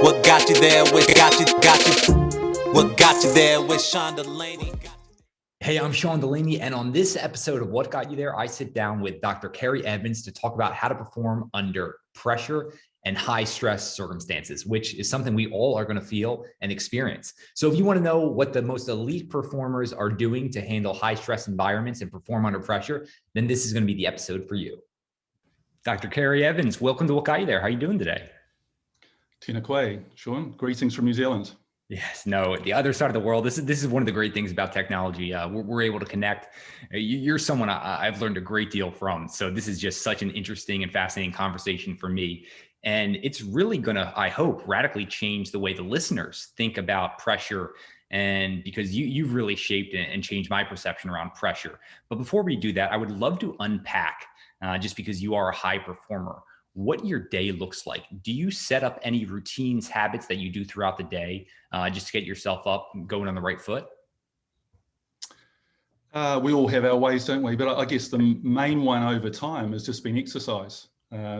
What got you there with What got you there with Sean DeLaney? Hey, I'm Sean DeLaney, and on this episode of What Got You There, I sit down with Dr. Ceri Evans to talk about how to perform under pressure and high stress circumstances, which is something we all are going to feel and experience. So if you want to know what the most elite performers are doing to handle high stress environments and perform under pressure, then this is going to be the episode for you. Dr. Ceri Evans, welcome to What Got You There. How are you doing today? Tēnā koe, Sean. Greetings from New Zealand. Yes, no, the other side of the world. This is one of the great things about technology. We're able to connect. You're someone I've learned a great deal from. So this is just such an interesting and fascinating conversation for me. And it's really going to, I hope, radically change the way the listeners think about pressure. And because you've really shaped and changed my perception around pressure. But before we do that, I would love to unpack, just because you are a high performer, what your day looks like. Do you set up any routines, habits that you do throughout the day just to get yourself up and going on the right foot? We all have our ways, don't we? But I guess the main one over time has just been exercise.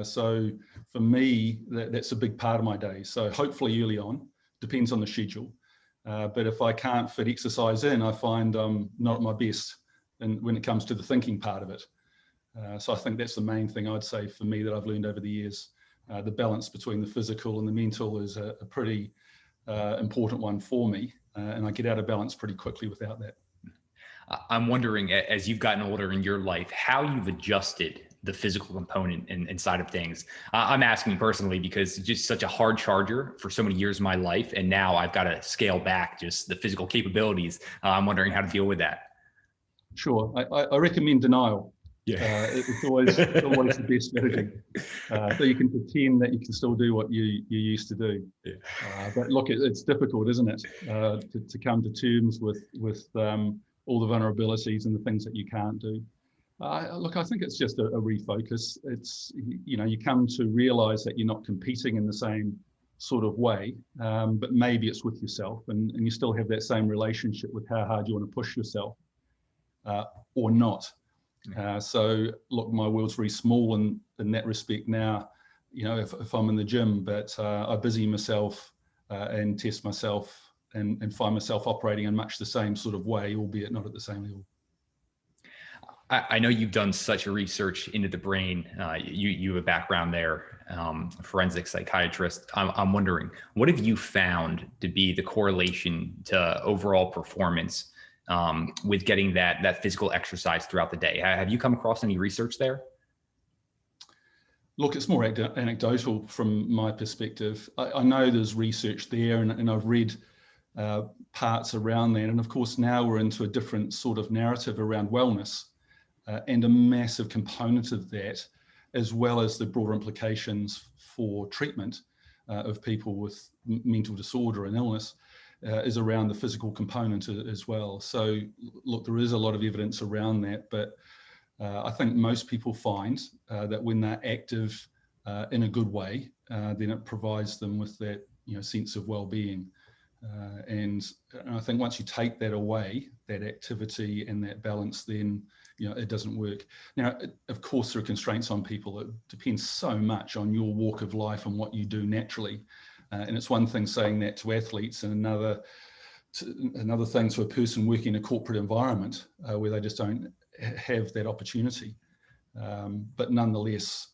So for me, that's a big part of my day. So hopefully early on, depends on the schedule. But if I can't fit exercise in, I find I'm not at my best when it comes to the thinking part of it. So I think that's the main thing I'd say for me that I've learned over the years. The balance between the physical and the mental is a pretty important one for me. And I get out of balance pretty quickly without that. I'm wondering, as you've gotten older in your life, how you've adjusted the physical component inside of things. I'm asking personally because it's just such a hard charger for so many years of my life. And now I've got to scale back just the physical capabilities. I'm wondering how to deal with that. Sure. I recommend denial. Yeah, it's always the best strategy. So you can pretend that you can still do what you used to do. Yeah. But look, it's difficult, isn't it, to come to terms with all the vulnerabilities and the things that you can't do. Look, I think it's just a refocus. It's, you come to realize that you're not competing in the same sort of way, but maybe it's with yourself, and you still have that same relationship with how hard you want to push yourself or not. So look, my world's very small in that respect now, if I'm in the gym, but I busy myself and test myself and find myself operating in much the same sort of way, albeit not at the same level. I know you've done such a research into the brain. You have a background there, forensic psychiatrist. I'm wondering, what have you found to be the correlation to overall performance with getting that physical exercise throughout the day? Have you come across any research there? Look, it's more anecdotal from my perspective. I know there's research there, and I've read parts around that. And of course, now we're into a different sort of narrative around wellness, and a massive component of that, as well as the broader implications for treatment of people with mental disorder and illness, is around the physical component as well. So look, there is a lot of evidence around that, but I think most people find that when they're active in a good way, then it provides them with that sense of well-being. And I think once you take that away, that activity and that balance, then it doesn't work. Now, of course, there are constraints on people. It depends so much on your walk of life and what you do naturally. And it's one thing saying that to athletes, and another thing to a person working in a corporate environment where they just don't have that opportunity. But nonetheless,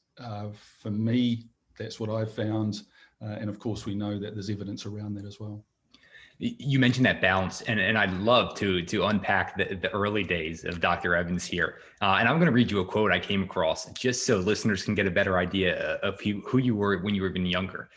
for me, that's what I've found. And of course, we know that there's evidence around that as well. You mentioned that balance, and I'd love to unpack the early days of Dr. Evans here. And I'm going to read you a quote I came across just so listeners can get a better idea of who you were when you were even younger.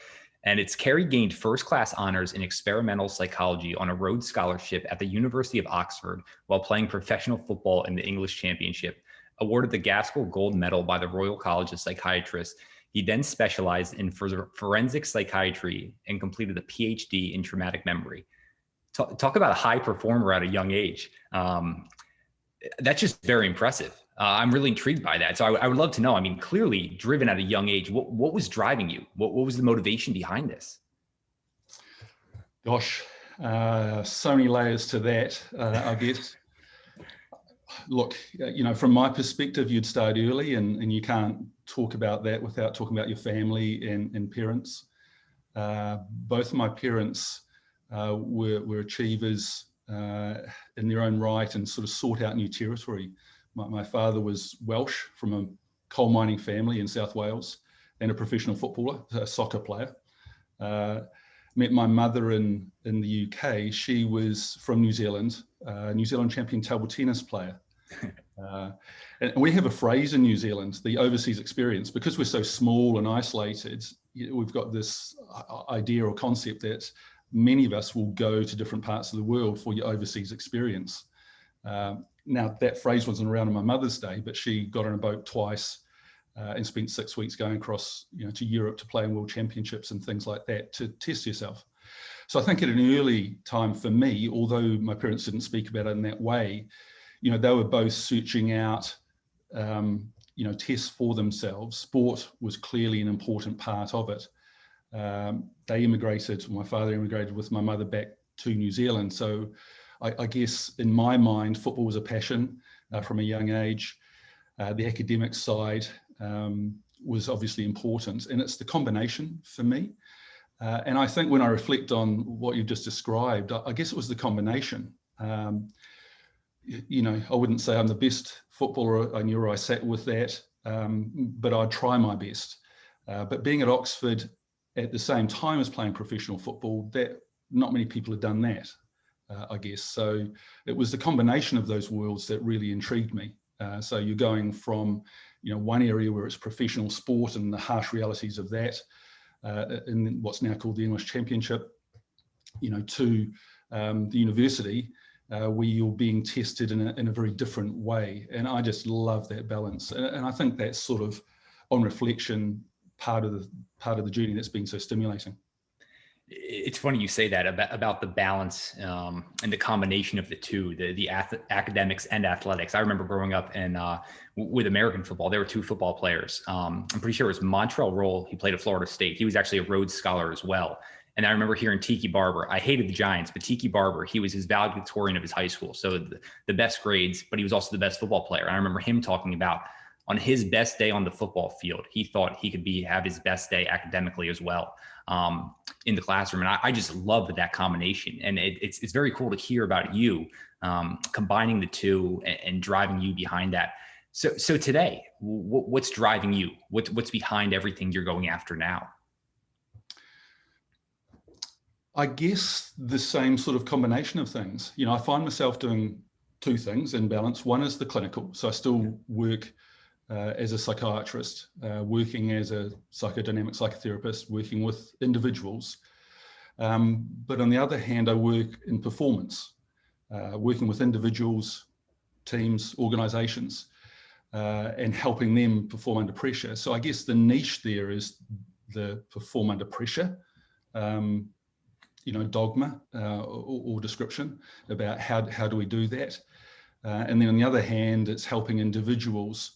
And it's Ceri gained first-class honors in experimental psychology on a Rhodes scholarship at the University of Oxford while playing professional football in the English Championship. Awarded the Gaskell Gold Medal by the Royal College of Psychiatrists, he then specialized in forensic psychiatry and completed a PhD in traumatic memory. Talk about a high performer at a young age. That's just very impressive. I'm really intrigued by that. So I would love to know, clearly driven at a young age, what was driving you? What was the motivation behind this? Gosh, so many layers to that, I guess. Look, from my perspective, you'd start early, and you can't talk about that without talking about your family and parents. Both my parents were achievers in their own right and sort of sought out new territory. My father was Welsh from a coal mining family in South Wales and a professional footballer, a soccer player. Met my mother in the UK. She was from New Zealand, New Zealand champion table tennis player. And we have a phrase in New Zealand, the overseas experience, because we're so small and isolated. We've got this idea or concept that many of us will go to different parts of the world for your overseas experience. Now, that phrase wasn't around on my mother's day, but she got on a boat twice and spent 6 weeks going across, to Europe to play in world championships and things like that to test yourself. So I think at an early time for me, although my parents didn't speak about it in that way, they were both searching out, tests for themselves. Sport was clearly an important part of it. They immigrated, my father immigrated with my mother back to New Zealand. So I guess in my mind, football was a passion from a young age. The academic side was obviously important, and it's the combination for me. And I think when I reflect on what you've just described, I guess it was the combination. I wouldn't say I'm the best footballer. I knew where I sat with that, but I'd try my best. But being at Oxford at the same time as playing professional football, that not many people had done that, I guess. So it was the combination of those worlds that really intrigued me. So you're going from, one area where it's professional sport and the harsh realities of that, in what's now called the English Championship, to the university, where you're being tested in a very different way. And I just love that balance. And I think that's sort of, on reflection, part of the journey that's been so stimulating. It's funny you say that about the balance and the combination of the two, the academics and athletics. I remember growing up and with American football, there were two football players. I'm pretty sure it was Montrell Roll. He played at Florida State. He was actually a Rhodes Scholar as well. And I remember hearing Tiki Barber. I hated the Giants, but Tiki Barber, he was his valedictorian of his high school. So the best grades, but he was also the best football player. And I remember him talking about on his best day on the football field, he thought he could have his best day academically as well in the classroom. And I just love that combination. And it's very cool to hear about you combining the two and driving you behind that. So today, what's driving you? What's behind everything you're going after now? I guess the same sort of combination of things. I find myself doing two things in balance. One is the clinical. So I still work as a psychiatrist, working as a psychodynamic psychotherapist, working with individuals. But on the other hand, I work in performance, working with individuals, teams, organizations, and helping them perform under pressure. So I guess the niche there is the perform under pressure, dogma or description about how do we do that. And then on the other hand, it's helping individuals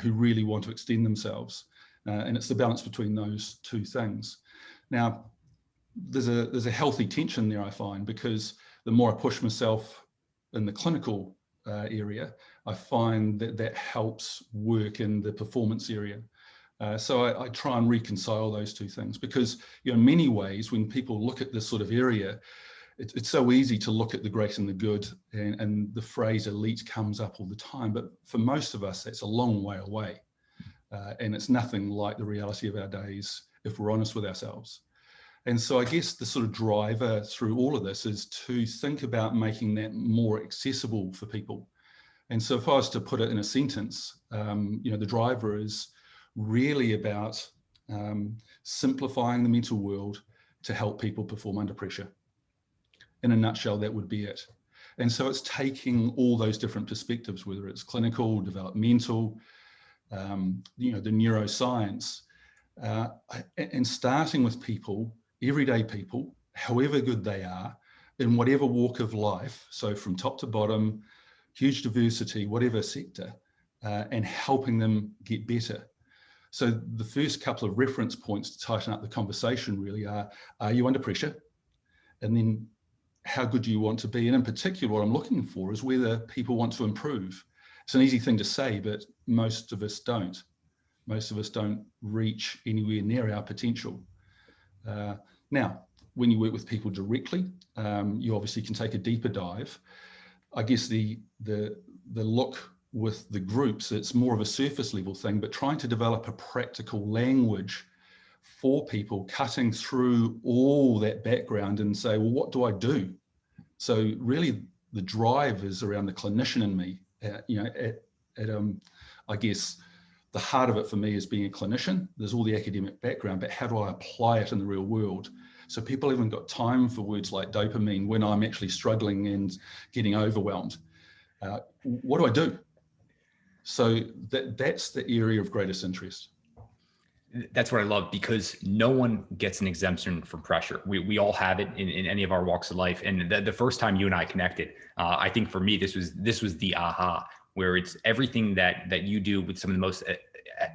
who really want to extend themselves. And it's the balance between those two things. Now, there's a healthy tension there, I find, because the more I push myself in the clinical area, I find that helps work in the performance area. So I try and reconcile those two things because, in many ways, when people look at this sort of area, it's so easy to look at the great and the good, and the phrase elite comes up all the time. But for most of us, that's a long way away. And it's nothing like the reality of our days, if we're honest with ourselves. And so I guess the sort of driver through all of this is to think about making that more accessible for people. And so if I was to put it in a sentence, the driver is really about simplifying the mental world to help people perform under pressure. In a nutshell, that would be it. And so it's taking all those different perspectives, whether it's clinical, developmental, the neuroscience, and starting with people, everyday people, however good they are, in whatever walk of life, so from top to bottom, huge diversity, whatever sector, and helping them get better. So the first couple of reference points to tighten up the conversation really are you under pressure? And then how good do you want to be? And in particular, what I'm looking for is whether people want to improve. It's an easy thing to say, but most of us don't. Most of us don't reach anywhere near our potential. Now, when you work with people directly, you obviously can take a deeper dive. I guess the look with the groups, it's more of a surface level thing, but trying to develop a practical language for people, cutting through all that background and say, well, what do I do? So really the drive is around the clinician in me. I guess the heart of it for me is being a clinician. There's all the academic background, but how do I apply it in the real world? So people haven't got time for words like dopamine when I'm actually struggling and getting overwhelmed. What do I do? So that's the area of greatest interest. That's what I love, because no one gets an exemption from pressure. We all have it in any of our walks of life. And the first time you and I connected, I think for me, this was the aha, where it's everything that you do with some of the most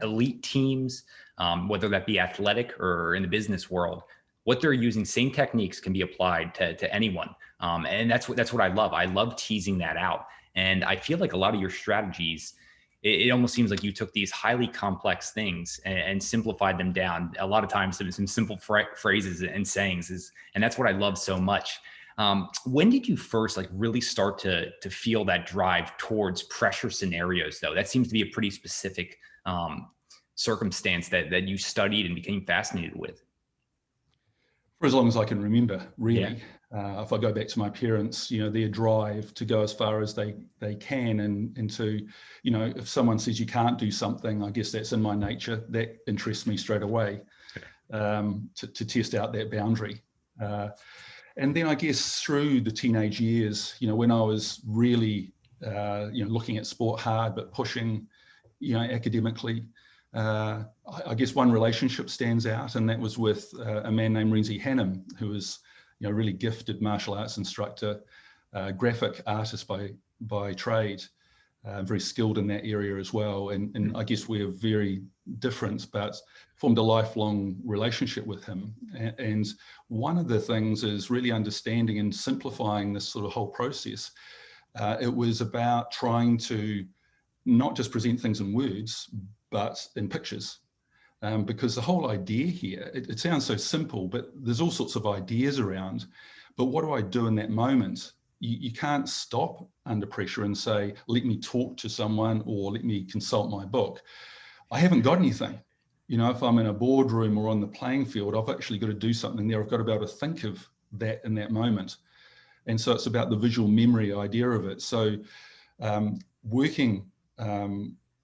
elite teams, whether that be athletic or in the business world. What they're using, same techniques can be applied to anyone. And that's what I love. I love teasing that out. And I feel like a lot of your strategies, it almost seems like you took these highly complex things and simplified them down. A lot of times some simple phrases and sayings and that's what I love so much. When did you first really start to feel that drive towards pressure scenarios though? That seems to be a pretty specific circumstance that you studied and became fascinated with. For as long as I can remember, really. Yeah. If I go back to my parents, their drive to go as far as they can and to, if someone says you can't do something, I guess that's in my nature. That interests me straight away, to test out that boundary. And then I guess through the teenage years, when I was really, looking at sport hard, but pushing, academically, I guess one relationship stands out, and that was with a man named Renzi Hannum, who was a really gifted martial arts instructor, graphic artist by trade, very skilled in that area as well. And I guess we're very different, but formed a lifelong relationship with him. And one of the things is really understanding and simplifying this sort of whole process. It was about trying to not just present things in words, but in pictures. Because the whole idea here, it sounds so simple, but there's all sorts of ideas around. But what do I do in that moment? You can't stop under pressure and say, let me talk to someone or let me consult my book. I haven't got anything. If I'm in a boardroom or on the playing field, I've actually got to do something there. I've got to be able to think of that in that moment. And so it's about the visual memory idea of it. So working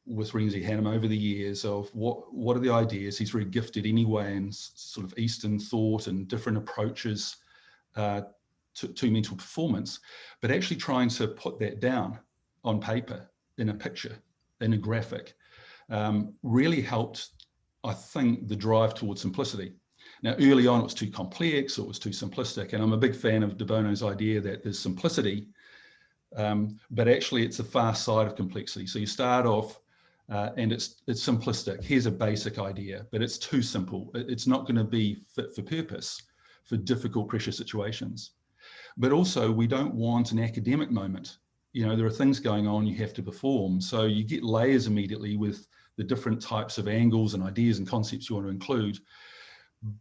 with Renzi Hannum over the years of what are the ideas. He's very gifted anyway in sort of Eastern thought and different approaches to mental performance, but actually trying to put that down on paper, in a picture, in a graphic, really helped, I think, the drive towards simplicity. Now, early on, it was too complex, or it was too simplistic, and I'm a big fan of De Bono's idea that there's simplicity, but actually it's the far side of complexity. So you start off and it's simplistic. Here's a basic idea, but it's too simple. It's not going to be fit for purpose for difficult pressure situations. But also, we don't want an academic moment. There are things going on you have to perform. So you get layers immediately with the different types of angles and ideas and concepts you want to include.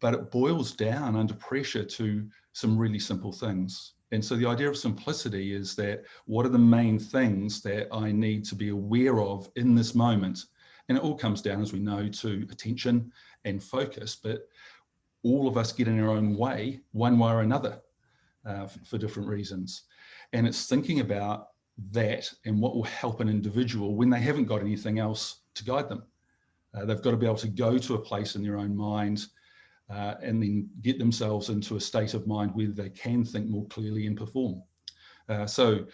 But it boils down under pressure to some really simple things. And so the idea of simplicity is that what are the main things that I need to be aware of in this moment? And it all comes down, as we know, to attention and focus, but all of us get in our own way, one way or another, for different reasons. And it's thinking about that and what will help an individual when they haven't got anything else to guide them. They've got to be able to go to a place in their own mind and then get themselves into a state of mind where they can think more clearly and perform. So,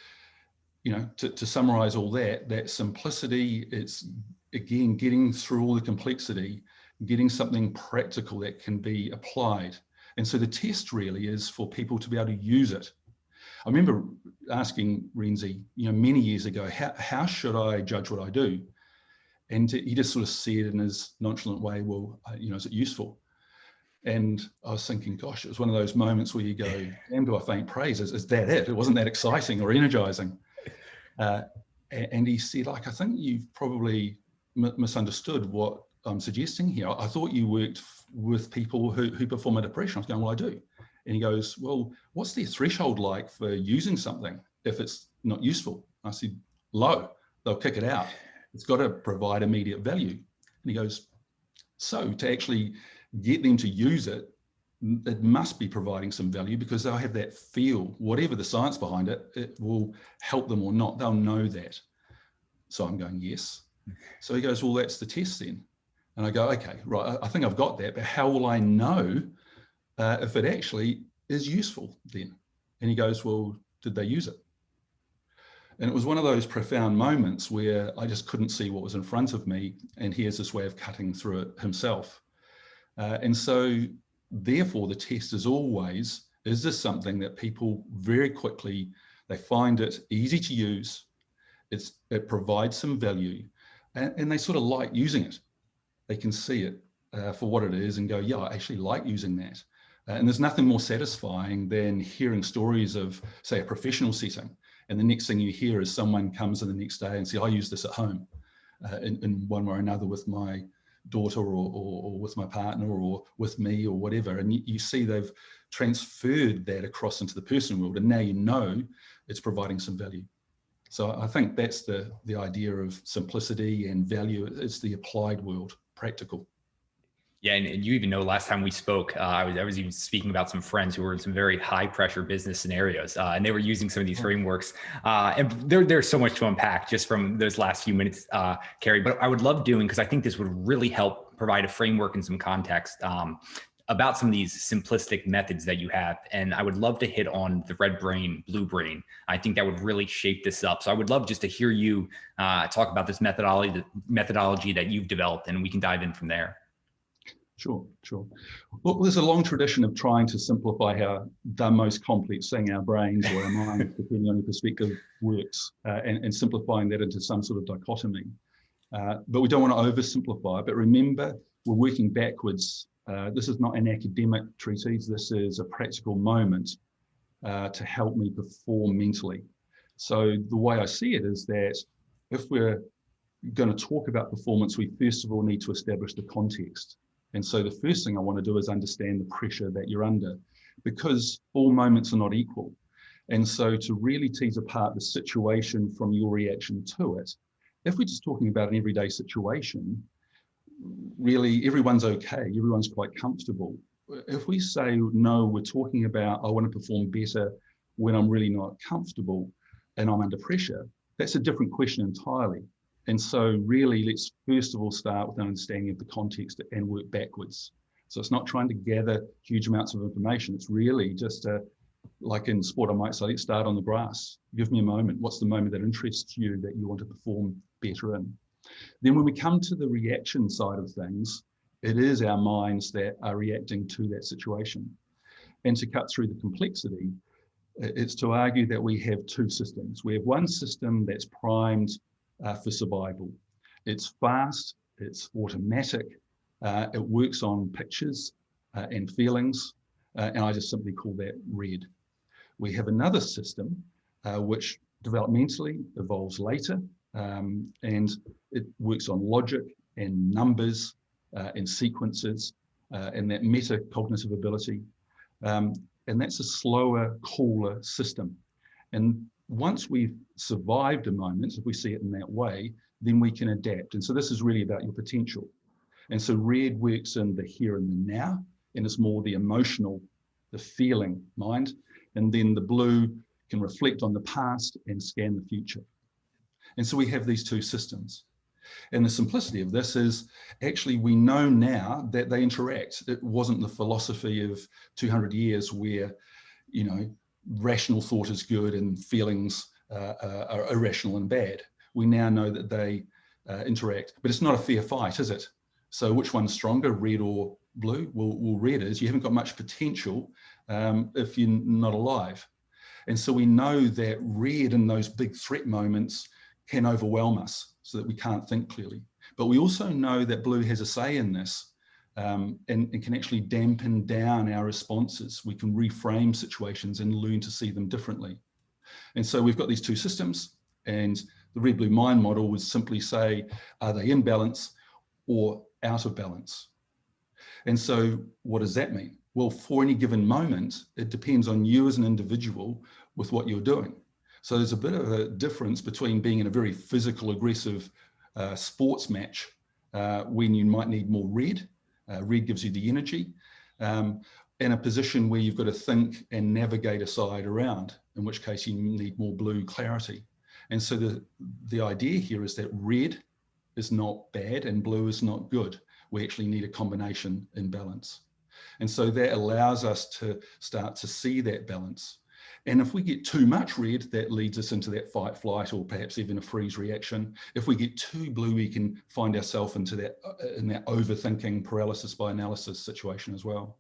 to summarize all that simplicity, it's again, getting through all the complexity, getting something practical that can be applied. And so the test really is for people to be able to use it. I remember asking Renzi, many years ago, how should I judge what I do? And he just sort of said in his nonchalant way, well, is it useful? And I was thinking, gosh, it was one of those moments where you go, damn, do I faint praise? Is that it? It wasn't that exciting or energizing. And he said, I think you've probably misunderstood what I'm suggesting here. I thought you worked with people who perform a depression. I was going, well, I do. And he goes, well, what's their threshold like for using something if it's not useful? I said, low. They'll kick it out. It's got to provide immediate value. And he goes, so to actually get them to use it, it must be providing some value, because they'll have that feel, whatever the science behind it, it will help them or not. They'll know that. So I'm going, yes. So he goes, well, that's the test then. And I go, okay, right, I think I've got that, but how will I know if it actually is useful then? And he goes, well, did they use it? And it was one of those profound moments where I just couldn't see what was in front of me, and he has this way of cutting through it himself. And so therefore the test is always, is this something that people very quickly, they find it easy to use, it provides some value, and they sort of like using it. They can see it for what it is and go, yeah, I actually like using that. And there's nothing more satisfying than hearing stories of, say, a professional setting. And the next thing you hear is someone comes in the next day and says, I use this at home in one way or another with my daughter or with my partner or with me or whatever. And you see they've transferred that across into the personal world. And now you know it's providing some value. So I think that's the idea of simplicity and value. It's the applied world, practical. Yeah, and you even know last time we spoke, I was even speaking about some friends who were in some very high pressure business scenarios, and they were using some of these frameworks. And there's so much to unpack just from those last few minutes, Ceri. But I would love doing, because I think this would really help provide a framework and some context about some of these simplistic methods that you have. And I would love to hit on the red brain, blue brain. I think that would really shape this up. So I would love just to hear you talk about this methodology that you've developed, and we can dive in from there. Sure. Well, there's a long tradition of trying to simplify how the most complex thing, our brains or our minds, depending on your perspective, works, and simplifying that into some sort of dichotomy. But we don't want to oversimplify. But remember, we're working backwards. This is not an academic treatise. This is a practical moment to help me perform mentally. So the way I see it is that if we're going to talk about performance, we first of all need to establish the context. And so the first thing I want to do is understand the pressure that you're under, because all moments are not equal. And so to really tease apart the situation from your reaction to it, if we're just talking about an everyday situation, really everyone's okay, everyone's quite comfortable. If we say, no, we're talking about, I want to perform better when I'm really not comfortable and I'm under pressure, that's a different question entirely. And so really, let's first of all start with an understanding of the context and work backwards. So it's not trying to gather huge amounts of information. It's really just like in sport, I might say, let's start on the grass. Give me a moment. What's the moment that interests you that you want to perform better in? Then when we come to the reaction side of things, it is our minds that are reacting to that situation. And to cut through the complexity, it's to argue that we have two systems. We have one system that's primed for survival. It's fast, it's automatic, it works on pictures and feelings, and I just simply call that red. We have another system which developmentally evolves later, and it works on logic and numbers and sequences and that metacognitive ability, and that's a slower, cooler system. And once we've survived a moment, if we see it in that way, then we can adapt. And so this is really about your potential. And so red works in the here and the now, and it's more the emotional, the feeling mind. And then the blue can reflect on the past and scan the future. And so we have these two systems. And the simplicity of this is actually we know now that they interact. It wasn't the philosophy of 200 years where, you know, rational thought is good and feelings are irrational and bad. We now know that they interact, but it's not a fair fight, is it? So which one's stronger, red or blue? Well, red is, you haven't got much potential if you're not alive. And so we know that red in those big threat moments can overwhelm us so that we can't think clearly. But we also know that blue has a say in this and can actually dampen down our responses. We can reframe situations and learn to see them differently. And so we've got these two systems, and the red-blue mind model would simply say, are they in balance or out of balance? And so what does that mean? Well, for any given moment, it depends on you as an individual with what you're doing. So there's a bit of a difference between being in a very physical, aggressive sports match when you might need more red. Red gives you the energy. In a position where you've got to think and navigate a side around, in which case you need more blue clarity. And so the idea here is that red is not bad and blue is not good. We actually need a combination in balance. And so that allows us to start to see that balance. And if we get too much red, that leads us into that fight, flight, or perhaps even a freeze reaction. If we get too blue, we can find ourselves into that overthinking, paralysis by analysis situation as well.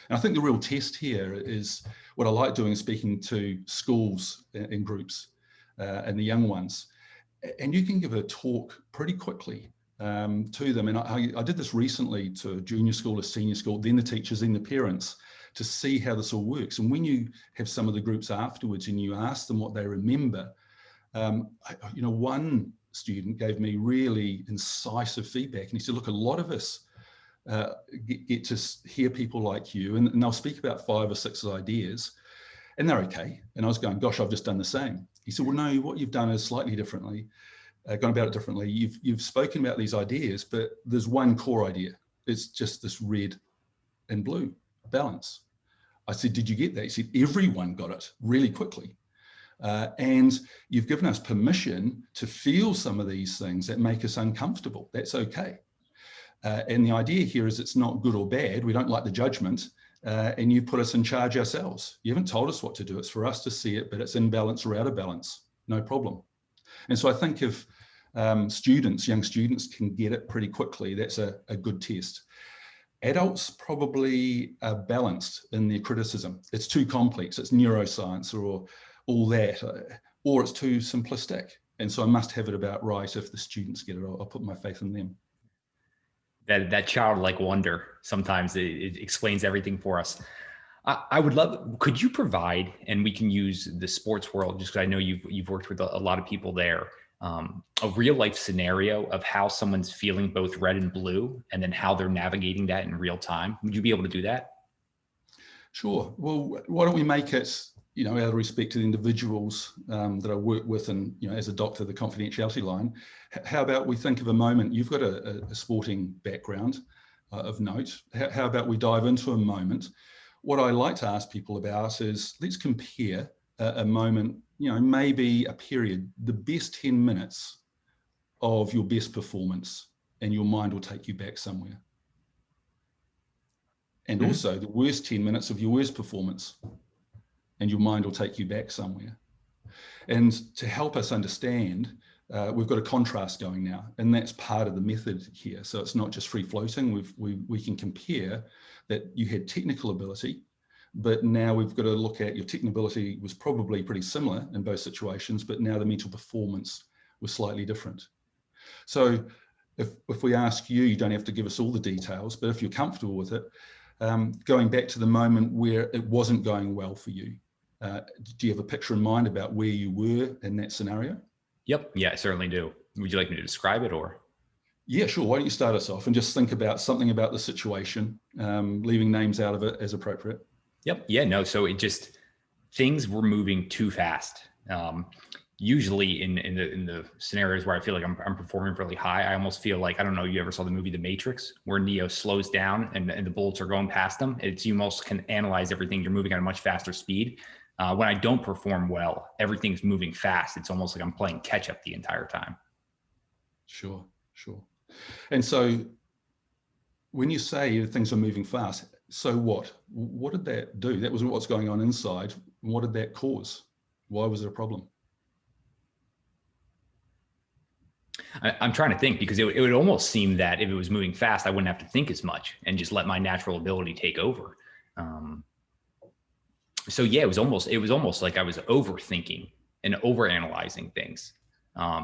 And I think the real test here is what I like doing is speaking to schools in groups and the young ones. And you can give a talk pretty quickly to them. And I did this recently to a junior school, a senior school, then the teachers, then the parents, to see how this all works. And when you have some of the groups afterwards and you ask them what they remember, one student gave me really incisive feedback. And he said, look, a lot of us get to hear people like you, and they'll speak about 5 or 6 ideas, and they're okay. And I was going, gosh, I've just done the same. He said, well, no, what you've done is slightly differently, gone about it differently. You've spoken about these ideas, but there's one core idea. It's just this red and blue balance. I said, did you get that? He said, everyone got it really quickly. And you've given us permission to feel some of these things that make us uncomfortable. That's okay. And the idea here is it's not good or bad. We don't like the judgment. And you put us in charge ourselves. You haven't told us what to do. It's for us to see it, but it's in balance or out of balance. No problem. And so I think if young students can get it pretty quickly, that's a good test. Adults probably are balanced in their criticism. It's too complex. It's neuroscience or all that, or it's too simplistic. And so I must have it about right. If the students get it, I'll put my faith in them. That childlike wonder, sometimes it explains everything for us. I would love, could you provide, and we can use the sports world, just because I know you've worked with a lot of people there, a real life scenario of how someone's feeling both red and blue, and then how they're navigating that in real time. Would you be able to do that? Sure. Well, why don't we make it, out of respect to the individuals that I work with, and as a doctor, the confidentiality line. How about we think of a moment? You've got a sporting background of note. How about we dive into a moment? What I like to ask people about is, let's compare a moment, maybe a period, the best 10 minutes of your best performance, and your mind will take you back somewhere. And also the worst 10 minutes of your worst performance, and your mind will take you back somewhere. And to help us understand, we've got a contrast going now, and that's part of the method here. So it's not just free floating. We can compare that you had technical ability, but now we've got to look at your technical ability was probably pretty similar in both situations, but now the mental performance was slightly different. So if we ask you, you don't have to give us all the details, but if you're comfortable with it, going back to the moment where it wasn't going well for you, do you have a picture in mind about where you were in that scenario? Yep. Yeah, I certainly do. Would you like me to describe it, or? Yeah, sure. Why don't you start us off and just think about something about the situation, leaving names out of it as appropriate. Yep. Yeah, no. So things were moving too fast. Usually in the scenarios where I feel like I'm performing really high, I almost feel like, I don't know, you ever saw the movie The Matrix, where Neo slows down and the bullets are going past him? You almost can analyze everything. You're moving at a much faster speed. When I don't perform well, everything's moving fast. It's almost like I'm playing catch up the entire time. Sure. And so when you say things are moving fast, so what? What did that do? That was what's going on inside. What did that cause? Why was it a problem? I'm trying to think, because it would almost seem that if it was moving fast, I wouldn't have to think as much and just let my natural ability take over. So yeah, it was almost like I was overthinking and overanalyzing things.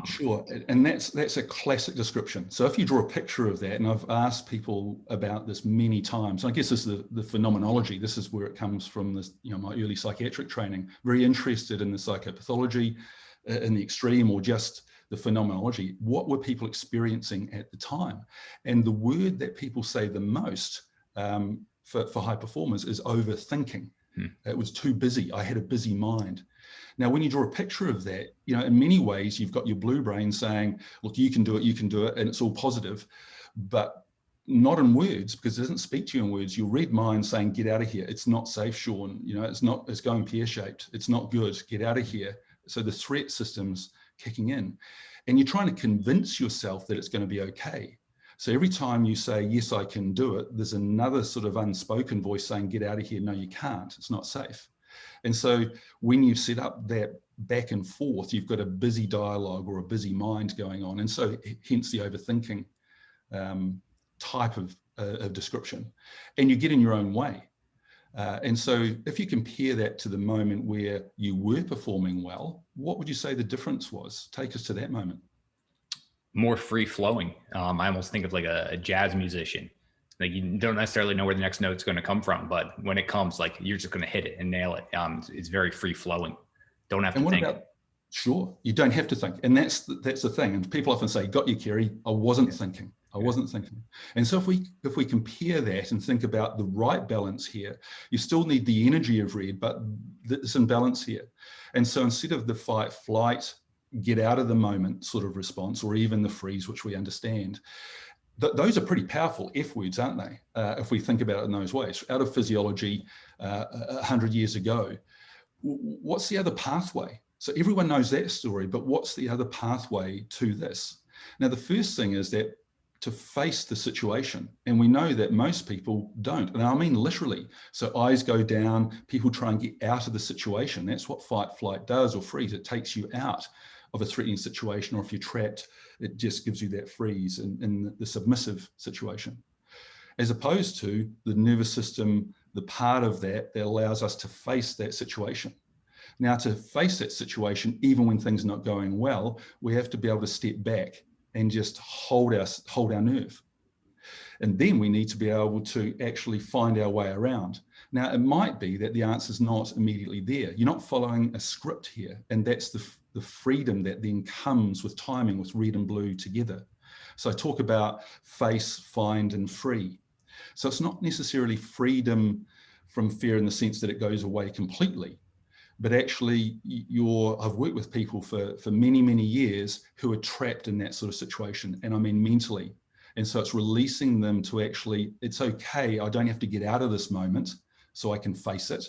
Sure, and that's a classic description. So if you draw a picture of that, and I've asked people about this many times, and I guess this is the phenomenology. This is where it comes from. This, my early psychiatric training. Very interested in the psychopathology, in the extreme, or just the phenomenology. What were people experiencing at the time? And the word that people say the most for high performers is overthinking. It was too busy. I had a busy mind. Now, when you draw a picture of that, you know, in many ways, you've got your blue brain saying, look, you can do it, and it's all positive, but not in words, because it doesn't speak to you in words. Your red mind saying, get out of here. It's not safe, Sean. You know, it's going pear-shaped. It's not good. Get out of here. So the threat system's kicking in, and you're trying to convince yourself that it's going to be okay. So every time you say, yes, I can do it, there's another sort of unspoken voice saying, get out of here. No, you can't. It's not safe. And so when you set up that back and forth, you've got a busy dialogue or a busy mind going on. And so hence the overthinking type of description. And you get in your own way. And so if you compare that to the moment where you were performing well, what would you say the difference was? Take us to that moment. More free flowing. I almost think of like a jazz musician. Like you don't necessarily know where the next note's going to come from, but when it comes, like you're just going to hit it and nail it. It's very free flowing. Don't have to think. Sure, you don't have to think, and that's the thing. And people often say, "Got you, Ceri. I wasn't thinking. I wasn't thinking." And so if we compare that and think about the right balance here, you still need the energy of red, but it's in balance here. And so instead of the fight, flight, get out of the moment sort of response, or even the freeze, which we understand, those are pretty powerful F words, aren't they? If we think about it in those ways, out of physiology 100 years ago. What's the other pathway? So everyone knows that story, but what's the other pathway to this? Now, the first thing is that to face the situation, and we know that most people don't, and I mean literally. So eyes go down, people try and get out of the situation. That's what fight, flight does, or freeze. It takes you out of a threatening situation, or if you're trapped, it just gives you that freeze in the submissive situation. As opposed to the nervous system, the part of that allows us to face that situation. Now, to face that situation, even when things are not going well, we have to be able to step back and just hold our nerve. And then we need to be able to actually find our way around. Now, it might be that the answer is not immediately there. You're not following a script here, and that's the freedom that then comes with timing, with red and blue together. So I talk about face, find, and free. So it's not necessarily freedom from fear in the sense that it goes away completely, but actually I've worked with people for many, many years who are trapped in that sort of situation, and I mean mentally. And so it's releasing them to actually, it's okay, I don't have to get out of this moment, so I can face it.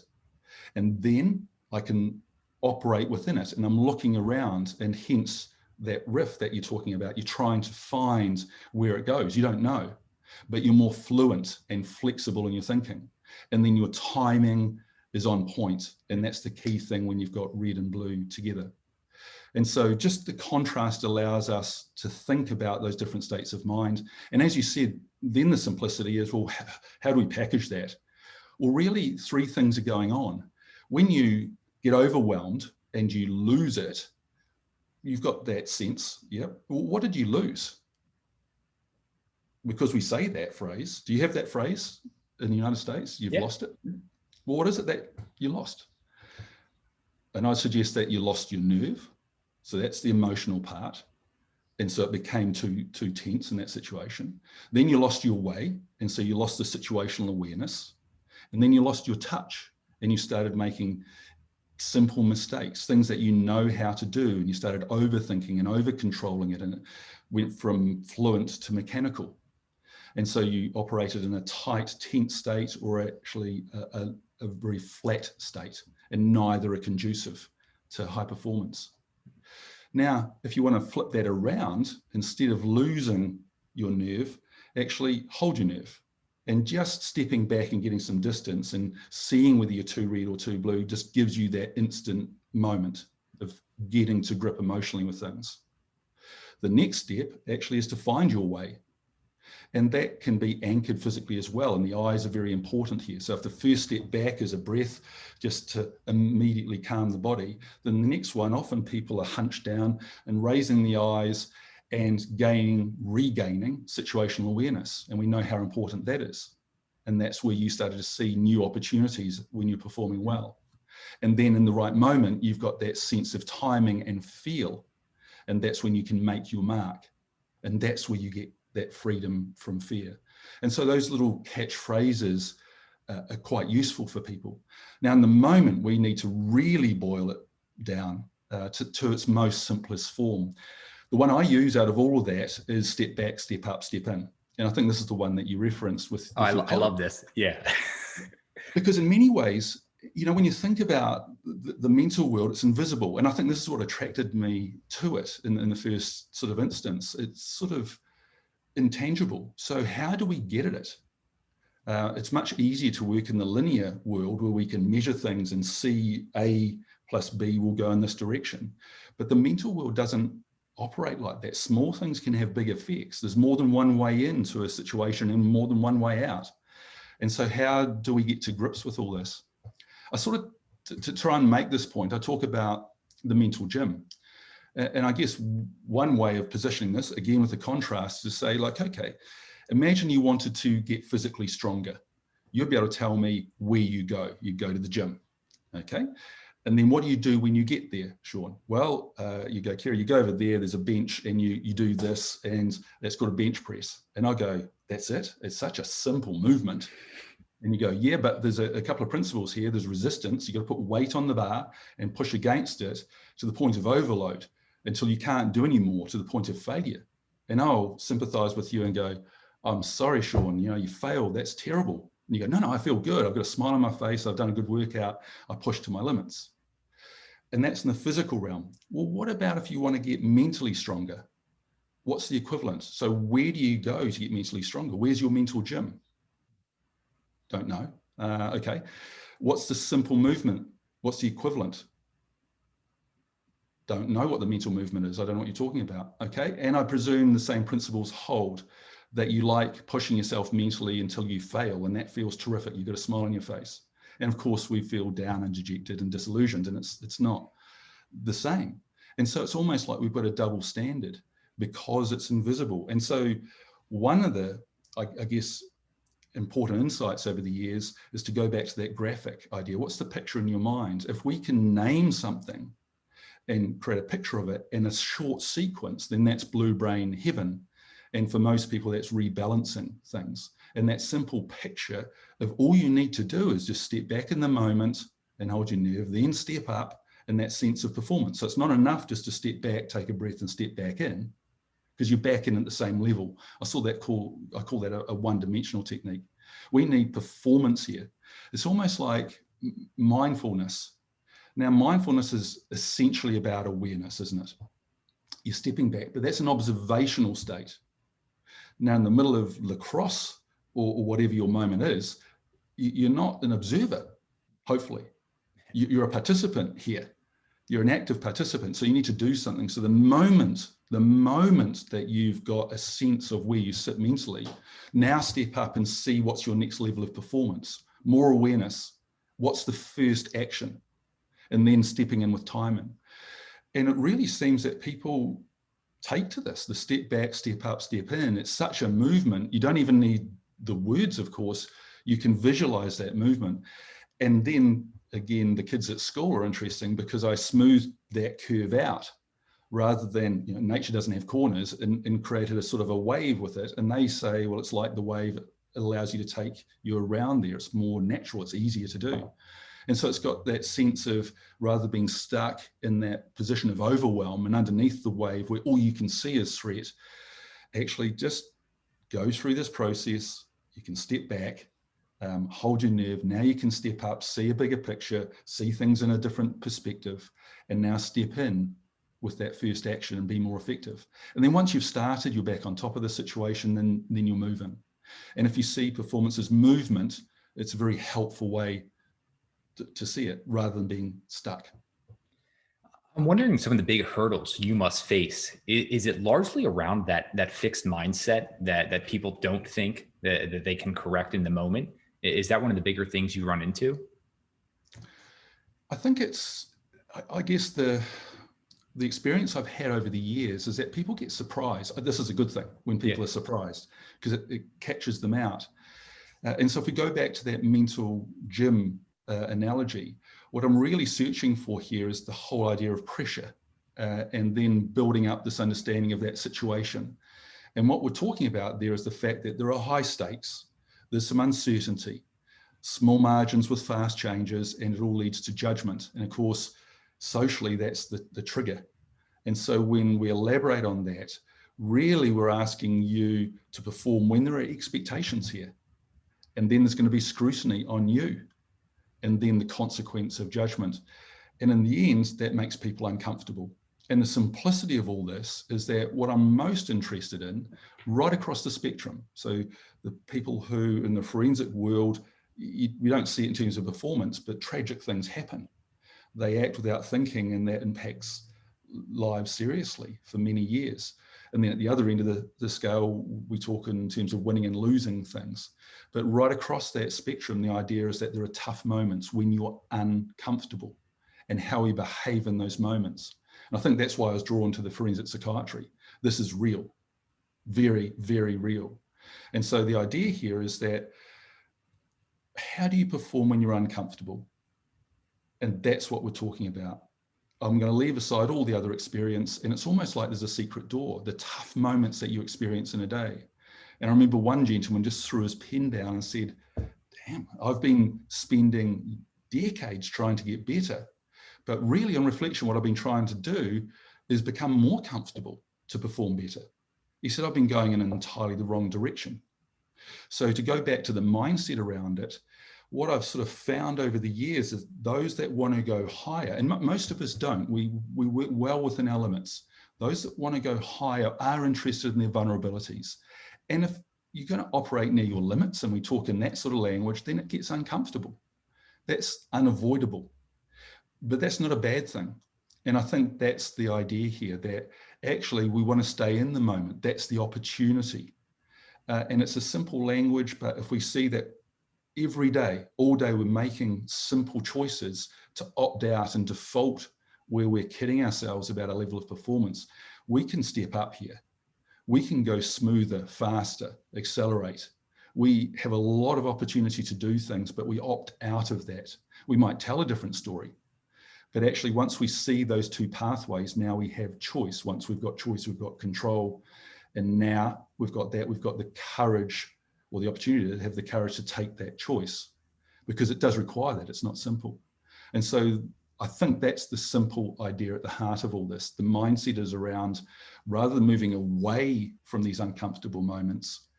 And then I can operate within it, and I'm looking around, and hence that riff that you're talking about. You're trying to find where it goes. You don't know, but you're more fluent and flexible in your thinking, and then your timing is on point, and that's the key thing when you've got red and blue together. And so just the contrast allows us to think about those different states of mind. And as you said, then the simplicity is, well, how do we package that? Well, really three things are going on. When you get overwhelmed and you lose it, you've got that sense, yep. Well, what did you lose? Because we say that phrase. Do you have that phrase in the United States? You've lost it. Well, what is it that you lost? And I suggest that you lost your nerve. So that's the emotional part. And so it became too tense in that situation. Then you lost your way. And so you lost the situational awareness. And then you lost your touch, and you started making simple mistakes, things that you know how to do. And you started overthinking and over-controlling it. And it went from fluent to mechanical. And so you operated in a tight, tense state, or actually a very flat state, and neither are conducive to high performance. Now, if you want to flip that around, instead of losing your nerve, actually hold your nerve, and just stepping back and getting some distance and seeing whether you're too red or too blue just gives you that instant moment of getting to grip emotionally with things. The next step actually is to find your way. And that can be anchored physically as well. And the eyes are very important here. So if the first step back is a breath, just to immediately calm the body, then the next one, often people are hunched down and raising the eyes and regaining situational awareness. And we know how important that is. And that's where you started to see new opportunities when you're performing well. And then in the right moment, you've got that sense of timing and feel. And that's when you can make your mark. And that's where you get that freedom from fear. And so those little catchphrases are quite useful for people. Now, in the moment, we need to really boil it down to its most simplest form. The one I use out of all of that is step back, step up, step in. And I think this is the one that you referenced with I love this. Yeah. Because in many ways, you know, when you think about the mental world, it's invisible. And I think this is what attracted me to it in the first sort of instance. It's sort of intangible. So how do we get at it? It's much easier to work in the linear world where we can measure things and see A plus B will go in this direction. But the mental world doesn't operate like that. Small things can have big effects. There's more than one way into a situation and more than one way out. And so how do we get to grips with all this? I sort of, to try and make this point, I talk about the mental gym. And I guess one way of positioning this, again with the contrast, is to say like, okay, imagine you wanted to get physically stronger. You'd be able to tell me where you go. You go to the gym, okay? And then what do you do when you get there, Sean? Well, you go, Ceri, you go over there, there's a bench and you do this and that's called a bench press. And I go, that's it? It's such a simple movement. And you go, yeah, but there's a couple of principles here. There's resistance. You got to put weight on the bar and push against it to the point of overload until you can't do any more, to the point of failure. And I'll sympathize with you and go, I'm sorry, Sean, you know, you failed. That's terrible. And you go, no, I feel good. I've got a smile on my face. I've done a good workout. I pushed to my limits. And that's in the physical realm. Well, what about if you want to get mentally stronger? What's the equivalent? So where do you go to get mentally stronger? Where's your mental gym? Don't know. Okay. What's the simple movement? What's the equivalent? Don't know what the mental movement is. I don't know what you're talking about. Okay. And I presume the same principles hold, that you like pushing yourself mentally until you fail, and that feels terrific. You've got a smile on your face. And of course we feel down and dejected and disillusioned, and it's not the same. And so it's almost like we've got a double standard because it's invisible. And so one of the, I guess, important insights over the years is to go back to that graphic idea. What's the picture in your mind? If we can name something and create a picture of it in a short sequence, then that's blue brain heaven. And for most people, that's rebalancing things. And that simple picture of all you need to do is just step back in the moment and hold your nerve, then step up in that sense of performance. So it's not enough just to step back, take a breath and step back in, because you're back in at the same level. I call that a one-dimensional technique. We need performance here. It's almost like mindfulness. Now, mindfulness is essentially about awareness, isn't it? You're stepping back, but that's an observational state. Now, in the middle of lacrosse or whatever your moment is, you're not an observer, hopefully. You're a participant here. You're an active participant, so you need to do something. So the moment that you've got a sense of where you sit mentally, now step up and see what's your next level of performance. More awareness. What's the first action? And then stepping in with timing. And it really seems that people take to this, the step back, step up, step in. It's such a movement. You don't even need the words, of course. You can visualize that movement. And then again, the kids at school are interesting because I smooth that curve out rather than, you know, nature doesn't have corners, and created a sort of a wave with it. And they say, well, it's like the wave, it allows you to take you around there. It's more natural, it's easier to do. And so it's got that sense of, rather than being stuck in that position of overwhelm and underneath the wave where all you can see is threat, actually just go through this process. You can step back, hold your nerve. Now you can step up, see a bigger picture, see things in a different perspective, and now step in with that first action and be more effective. And then once you've started, you're back on top of the situation, then you'll move in. And if you see performance as movement, it's a very helpful way to see it rather than being stuck. I'm wondering some of the big hurdles you must face. Is it largely around that fixed mindset that people don't think that they can correct in the moment? Is that one of the bigger things you run into? I think it's, I guess the experience I've had over the years is that people get surprised. This is a good thing when people are surprised, because it catches them out. And so if we go back to that mental gym analogy, what I'm really searching for here is the whole idea of pressure. and then building up this understanding of that situation. And what we're talking about there is the fact that there are high stakes, there's some uncertainty, small margins with fast changes, and it all leads to judgment. And of course, socially, that's the trigger. And so when we elaborate on that, really we're asking you to perform when there are expectations here. And then there's going to be scrutiny on you, and then the consequence of judgment. And in the end, that makes people uncomfortable. And the simplicity of all this is that what I'm most interested in, right across the spectrum, so the people who in the forensic world, we don't see it in terms of performance, but tragic things happen. They act without thinking, and that impacts lives seriously for many years. And then at the other end of the scale, we talk in terms of winning and losing things. But right across that spectrum, the idea is that there are tough moments when you're uncomfortable, and how we behave in those moments. And I think that's why I was drawn to the forensic psychiatry. This is real, very, very real. And so the idea here is that, how do you perform when you're uncomfortable? And that's what we're talking about. I'm going to leave aside all the other experience, and it's almost like there's a secret door, the tough moments that you experience in a day. And I remember one gentleman just threw his pen down and said, damn, I've been spending decades trying to get better. But really, on reflection, what I've been trying to do is become more comfortable to perform better. He said, I've been going in entirely the wrong direction. So to go back to the mindset around it, what I've sort of found over the years is those that want to go higher, and most of us don't, we work well within our limits. Those that want to go higher are interested in their vulnerabilities. And if you're going to operate near your limits, and we talk in that sort of language, then it gets uncomfortable. That's unavoidable. But that's not a bad thing. And I think that's the idea here, that actually we want to stay in the moment. That's the opportunity. And it's a simple language, but if we see that every day, all day, we're making simple choices to opt out and default where we're kidding ourselves about a level of performance, we can step up here. We can go smoother, faster, accelerate. We have a lot of opportunity to do things, but we opt out of that. We might tell a different story. But actually, once we see those two pathways, now we have choice. Once we've got choice, we've got control. And now we've got that, we've got the courage or the opportunity to have the courage to take that choice, because it does require that. It's not simple. And so I think that's the simple idea at the heart of all this. The mindset is around, rather than moving away from these uncomfortable moments,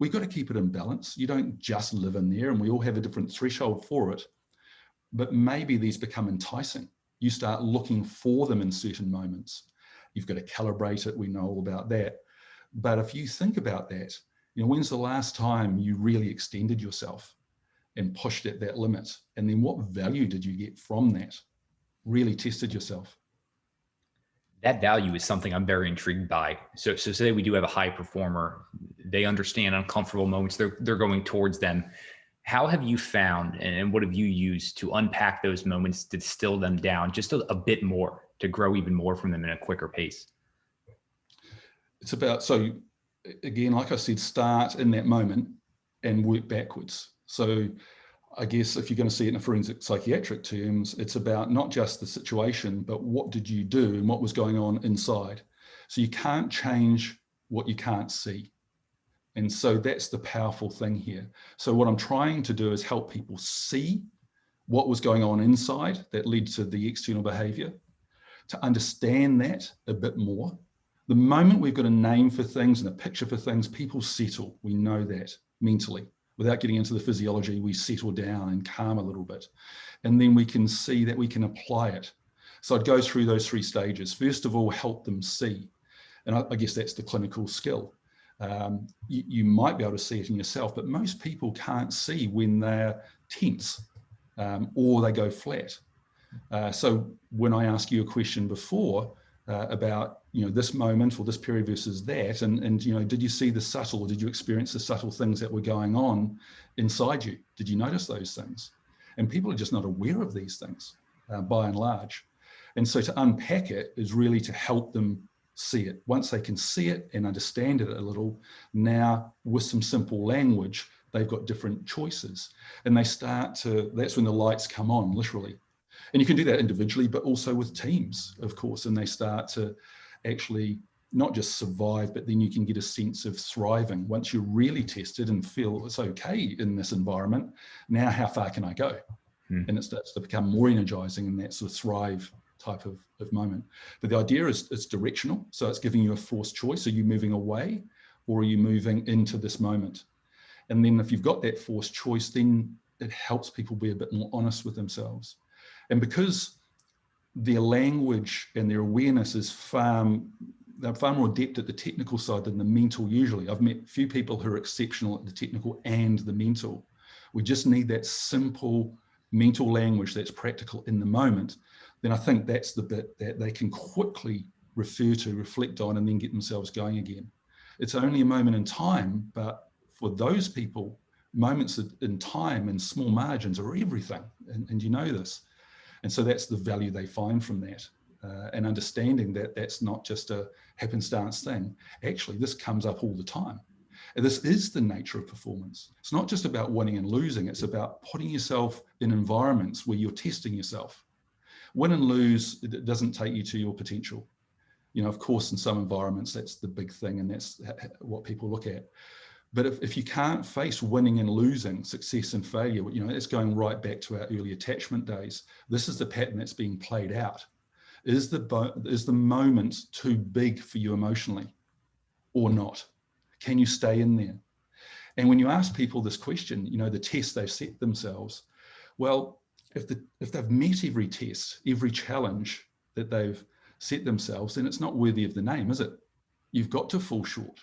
we've got to keep it in balance. You don't just live in there, and we all have a different threshold for it. But maybe these become enticing. You start looking for them in certain moments. You've got to calibrate it. We know all about that. But if you think about that, when's the last time you really extended yourself and pushed at that limit? And then what value did you get from that? Really tested yourself. That value is something I'm very intrigued by. So say we do have a high performer, they understand uncomfortable moments, they're going towards them. How have you found, and what have you used to unpack those moments, to distill them down just a bit more, to grow even more from them in a quicker pace? It's about, so again, like I said, start in that moment and work backwards. So I guess if you're going to see it in a forensic psychiatric terms, it's about not just the situation, but what did you do and what was going on inside. So you can't change what you can't see. And so that's the powerful thing here. So what I'm trying to do is help people see what was going on inside that led to the external behavior, to understand that a bit more. The moment we've got a name for things and a picture for things, people settle. We know that mentally. Without getting into the physiology, we settle down and calm a little bit. And then we can see that we can apply it. So I'd go through those three stages. First of all, help them see. And I guess that's the clinical skill. You might be able to see it in yourself, but most people can't see when they're tense or they go flat. So when I ask you a question before about this moment or this period versus that, and did you see the subtle, or did you experience the subtle things that were going on inside you? Did you notice those things? And people are just not aware of these things by and large. And so to unpack it is really to help them see it. Once they can see it and understand it a little, now with some simple language, they've got different choices. And they start to, that's when the lights come on, literally. And you can do that individually, but also with teams, of course, and they start to actually not just survive, but then you can get a sense of thriving. Once you're really tested and feel it's okay in this environment, now how far can I go? And it starts to become more energizing in that sort of thrive type of moment. But the idea is it's directional. So it's giving you a forced choice. Are you moving away or are you moving into this moment? And then if you've got that forced choice, then it helps people be a bit more honest with themselves. And because their language and their awareness is they're far more adept at the technical side than the mental usually. I've met few people who are exceptional at the technical and the mental. We just need that simple mental language that's practical in the moment. Then I think that's the bit that they can quickly refer to, reflect on, and then get themselves going again. It's only a moment in time, but for those people, moments in time and small margins are everything. And you know this. And so that's the value they find from that. And understanding that that's not just a happenstance thing. Actually, this comes up all the time. And this is the nature of performance. It's not just about winning and losing. It's about putting yourself in environments where you're testing yourself. Win and lose, it doesn't take you to your potential. You know, of course, in some environments, that's the big thing, and that's what people look at. But if you can't face winning and losing, success and failure, you know, it's going right back to our early attachment days. This is the pattern that's being played out. Is the moment too big for you emotionally or not? Can you stay in there? And when you ask people this question, you know, the test they've set themselves, well, if they've met every test, every challenge that they've set themselves, then it's not worthy of the name, is it? You've got to fall short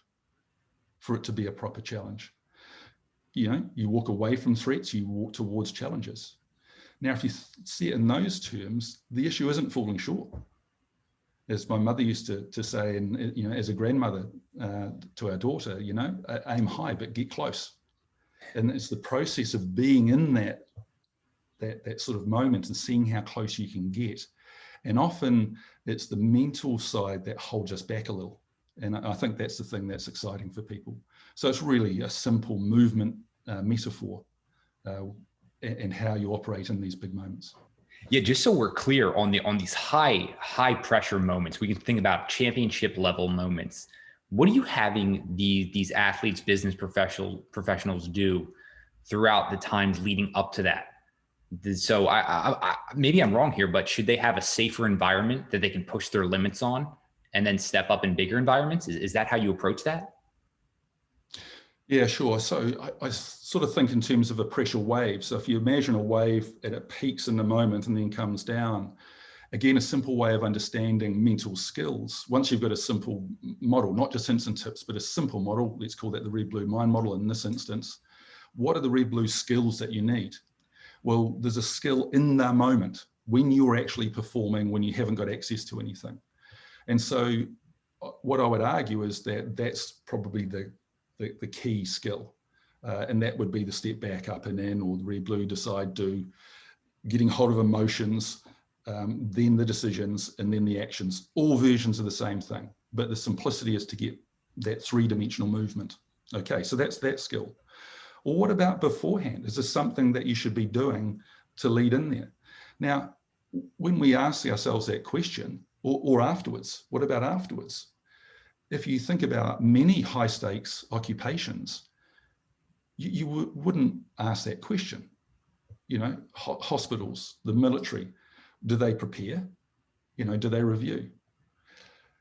for it to be a proper challenge. You know, you walk away from threats, you walk towards challenges. Now, if you see it in those terms, the issue isn't falling short. As my mother used to say, and you know, as a grandmother to our daughter, you know, aim high but get close. And it's the process of being in that sort of moment and seeing how close you can get. And often it's the mental side that holds us back a little. And I think that's the thing that's exciting for people. So it's really a simple movement metaphor and how you operate in these big moments. Yeah, just so we're clear on these high pressure moments, we can think about championship level moments. What are you having these athletes, business professionals do throughout the times leading up to that? So I maybe I'm wrong here, but should they have a safer environment that they can push their limits on and then step up in bigger environments? Is that how you approach that? Yeah, sure. So I sort of think in terms of a pressure wave. So if you imagine a wave and it peaks in the moment and then comes down, again, a simple way of understanding mental skills. Once you've got a simple model, not just instant tips, but a simple model, let's call that the red-blue mind model in this instance. What are the red-blue skills that you need? Well, there's a skill in the moment when you're actually performing, when you haven't got access to anything. And so what I would argue is that that's probably the key skill. And that would be the step back, up and in, or the red, blue, decide, do, getting hold of emotions, then the decisions, and then the actions. All versions of the same thing, but the simplicity is to get that three-dimensional movement. Okay, so that's that skill. Well, what about beforehand? Is there something that you should be doing to lead in there? Now, when we ask ourselves that question, or afterwards, what about afterwards? If you think about many high stakes occupations, you wouldn't ask that question. You know, hospitals, the military, do they prepare? You know, do they review?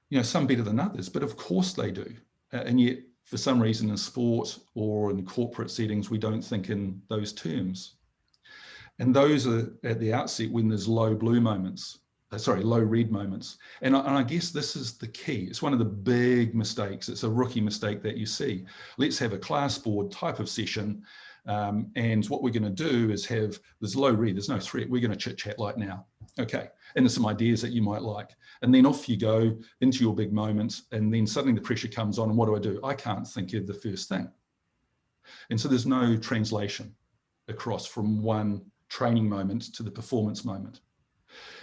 You know, some better than others, but of course they do. And yet, for some reason in sport or in corporate settings, we don't think in those terms. And those are at the outset when there's low red moments. And I guess this is the key. It's one of the big mistakes. It's a rookie mistake that you see. Let's have a class board type of session. And what we're going to do is there's low red, there's no threat. We're going to chit chat like now. Okay. And there's some ideas that you might like. And then off you go into your big moment. And then suddenly the pressure comes on. And what do? I can't think of the first thing. And so there's no translation across from one training moment to the performance moment.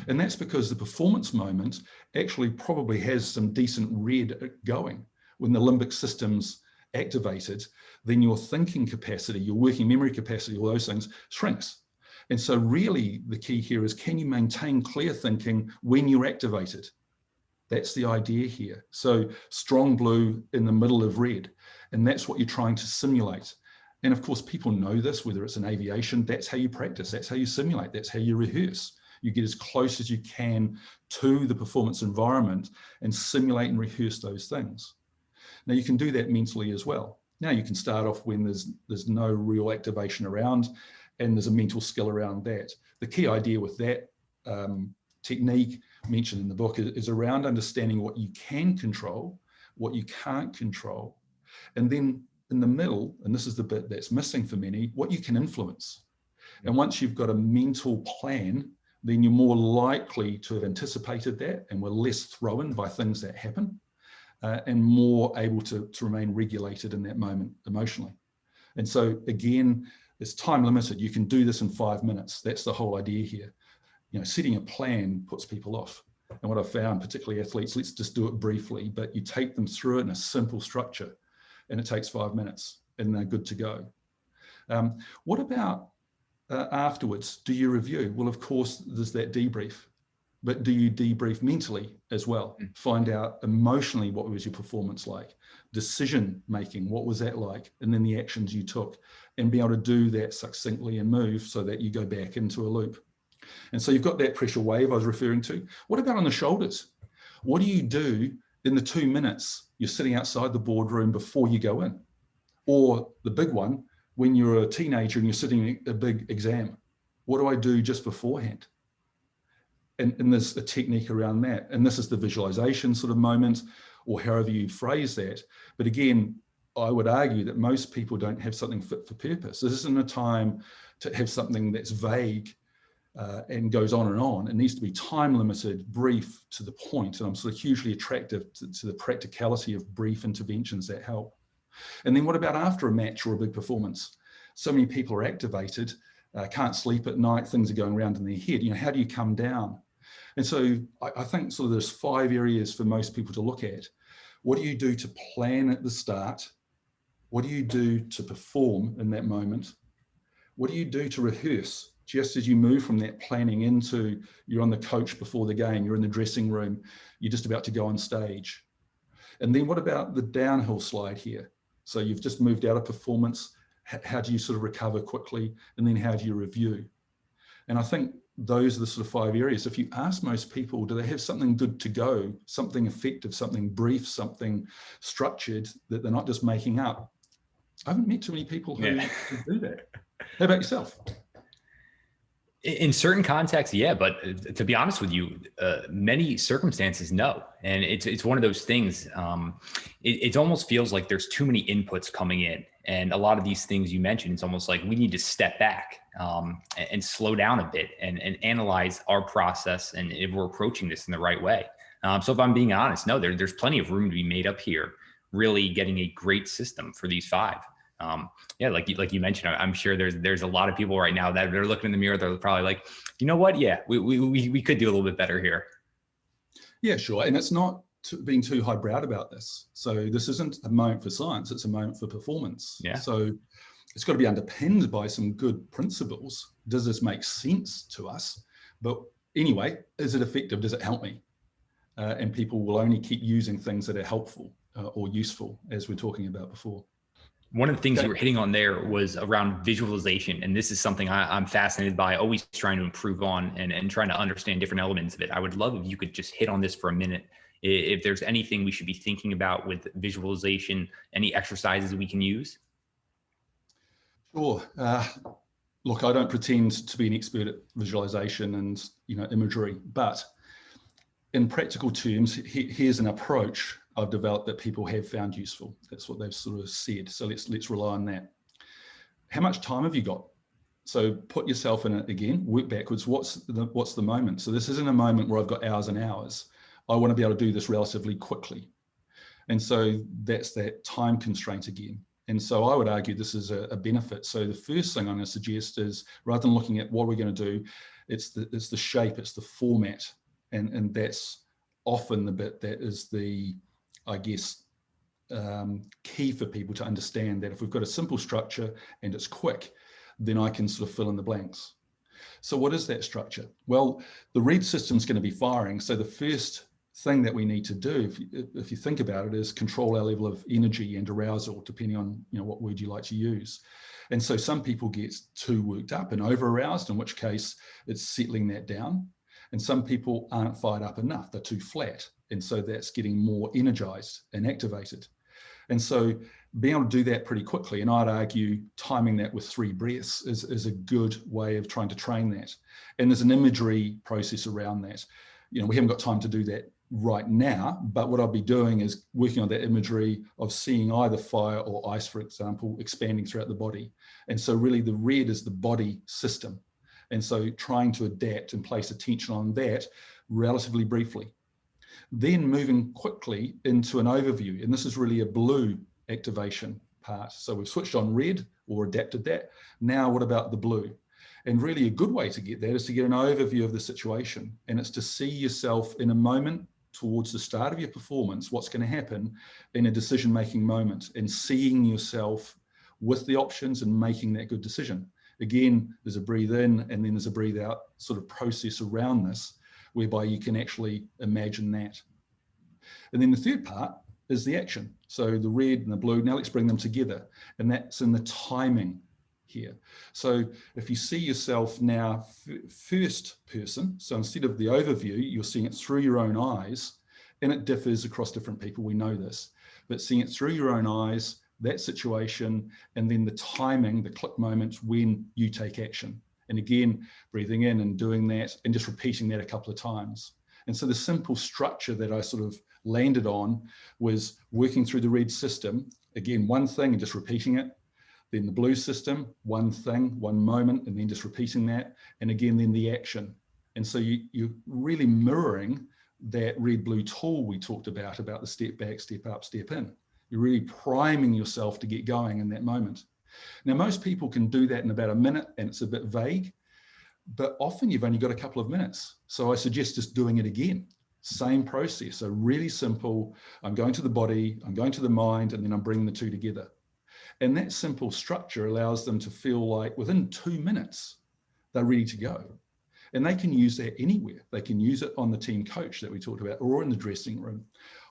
And that's because the performance moment actually probably has some decent red going. When the limbic system's activated, then your thinking capacity, your working memory capacity, all those things shrinks. And so really the key here is, can you maintain clear thinking when you're activated? That's the idea here. So strong blue in the middle of red, and that's what you're trying to simulate. And of course, people know this, whether it's in aviation, that's how you practice, that's how you simulate, that's how you rehearse. You get as close as you can to the performance environment and simulate and rehearse those things. Now you can do that mentally as well. Now you can start off when there's no real activation around, and there's a mental skill around that. The key idea with that technique mentioned in the book is around understanding what you can control, what you can't control, and then in the middle, and this is the bit that's missing for many, what you can influence. And once you've got a mental plan, then you're more likely to have anticipated that and were less thrown by things that happen, and more able to remain regulated in that moment emotionally. And so again, it's time limited. You can do this in 5 minutes. That's the whole idea here. You know, setting a plan puts people off. And what I've found, particularly athletes, let's just do it briefly, but you take them through it in a simple structure, and it takes 5 minutes and they're good to go. What about afterwards? Do you review? Well, of course, there's that debrief, but do you debrief mentally as well? Find out emotionally, what was your performance like? Decision making, what was that like? And then the actions you took, and be able to do that succinctly and move so that you go back into a loop. And so you've got that pressure wave I was referring to. What about on the shoulders? What do you do in the 2 minutes you're sitting outside the boardroom before you go in? Or the big one, when you're a teenager and you're sitting a big exam, what do I do just beforehand? And there's a technique around that. And this is the visualization sort of moment, or however you phrase that. But again, I would argue that most people don't have something fit for purpose. This isn't a time to have something that's vague and goes on and on. It needs to be time limited, brief, to the point. And I'm sort of hugely attractive to the practicality of brief interventions that help. And then what about after a match or a big performance? So many people are activated, can't sleep at night, things are going around in their head. You know, how do you come down? And so I think sort of there's 5 areas for most people to look at. What do you do to plan at the start? What do you do to perform in that moment? What do you do to rehearse? Just as you move from that planning into, you're on the coach before the game, you're in the dressing room, you're just about to go on stage. And then what about the downhill slide here? So you've just moved out of performance. How do you sort of recover quickly? And then how do you review? And I think those are the sort of 5 areas. If you ask most people, do they have something good to go, something effective, something brief, something structured that they're not just making up? I haven't met too many people who do that. How about yourself? In certain contexts, yeah, but to be honest with you, many circumstances, no. And it's one of those things. It almost feels like there's too many inputs coming in, and a lot of these things you mentioned, it's almost like we need to step back and slow down a bit and analyze our process, and if we're approaching this in the right way. So if I'm being honest, no, there's plenty of room to be made up here. Really getting a great system for these 5. Yeah, like you mentioned, I'm sure there's a lot of people right now that they're looking in the mirror. They're probably like, you know what? Yeah, we could do a little bit better here. Yeah, sure. And it's not being too highbrow about this. So this isn't a moment for science. It's a moment for performance. Yeah. So it's got to be underpinned by some good principles. Does this make sense to us? But anyway, is it effective? Does it help me? And people will only keep using things that are helpful or useful, as we're talking about before. One of the things you were hitting on there was around visualization. And this is something I'm fascinated by, always trying to improve on and trying to understand different elements of it. I would love if you could just hit on this for a minute. If there's anything we should be thinking about with visualization, any exercises we can use? Sure. Look, I don't pretend to be an expert at visualization and imagery, but in practical terms, here's an approach I've developed that people have found useful. That's what they've sort of said. So let's rely on that. How much time have you got? So put yourself in it again, work backwards. What's the moment? So this isn't a moment where I've got hours and hours. I want to be able to do this relatively quickly. And so that's that time constraint again. And so I would argue this is a benefit. So the first thing I'm going to suggest is, rather than looking at what we're going to do, it's the shape, it's the format. And that's often the bit that is the, I guess, key for people to understand, that if we've got a simple structure and it's quick, then I can sort of fill in the blanks. So what is that structure? Well, the red system is going to be firing. So the first thing that we need to do, if you think about it, is control our level of energy and arousal, depending on what word you like to use. And so some people get too worked up and over aroused, in which case it's settling that down. And some people aren't fired up enough, they're too flat. And so that's getting more energized and activated. And so being able to do that pretty quickly, and I'd argue timing that with 3 breaths is a good way of trying to train that. And there's an imagery process around that. We haven't got time to do that right now, but what I'll be doing is working on that imagery of seeing either fire or ice, for example, expanding throughout the body. And so really the red is the body system. And so trying to adapt and place attention on that relatively briefly. Then moving quickly into an overview, and this is really a blue activation part. So we've switched on red or adapted that. Now what about the blue? And really a good way to get that is to get an overview of the situation. And it's to see yourself in a moment towards the start of your performance, what's going to happen in a decision-making moment, and seeing yourself with the options and making that good decision. Again, there's a breathe in and then there's a breathe out sort of process around this, whereby you can actually imagine that. And then the third part is the action. So the red and the blue, now let's bring them together. And that's in the timing here. So if you see yourself now first person, so instead of the overview, you're seeing it through your own eyes, and it differs across different people, we know this, but seeing it through your own eyes, that situation, and then the timing, the click moments when you take action. And again, breathing in and doing that and just repeating that a couple of times. And so the simple structure that I sort of landed on was working through the red system, again, one thing and just repeating it. Then the blue system, one thing, one moment, and then just repeating that. And again, then the action. And so you're really mirroring that red-blue tool we talked about the step back, step up, step in. You're really priming yourself to get going in that moment. Now, most people can do that in about a minute, and it's a bit vague, but often you've only got a couple of minutes. So I suggest just doing it again. Same process. So really simple. I'm going to the body, I'm going to the mind, and then I'm bringing the two together. And that simple structure allows them to feel like within 2 minutes, they're ready to go. And they can use that anywhere. They can use it on the team coach that we talked about, or in the dressing room,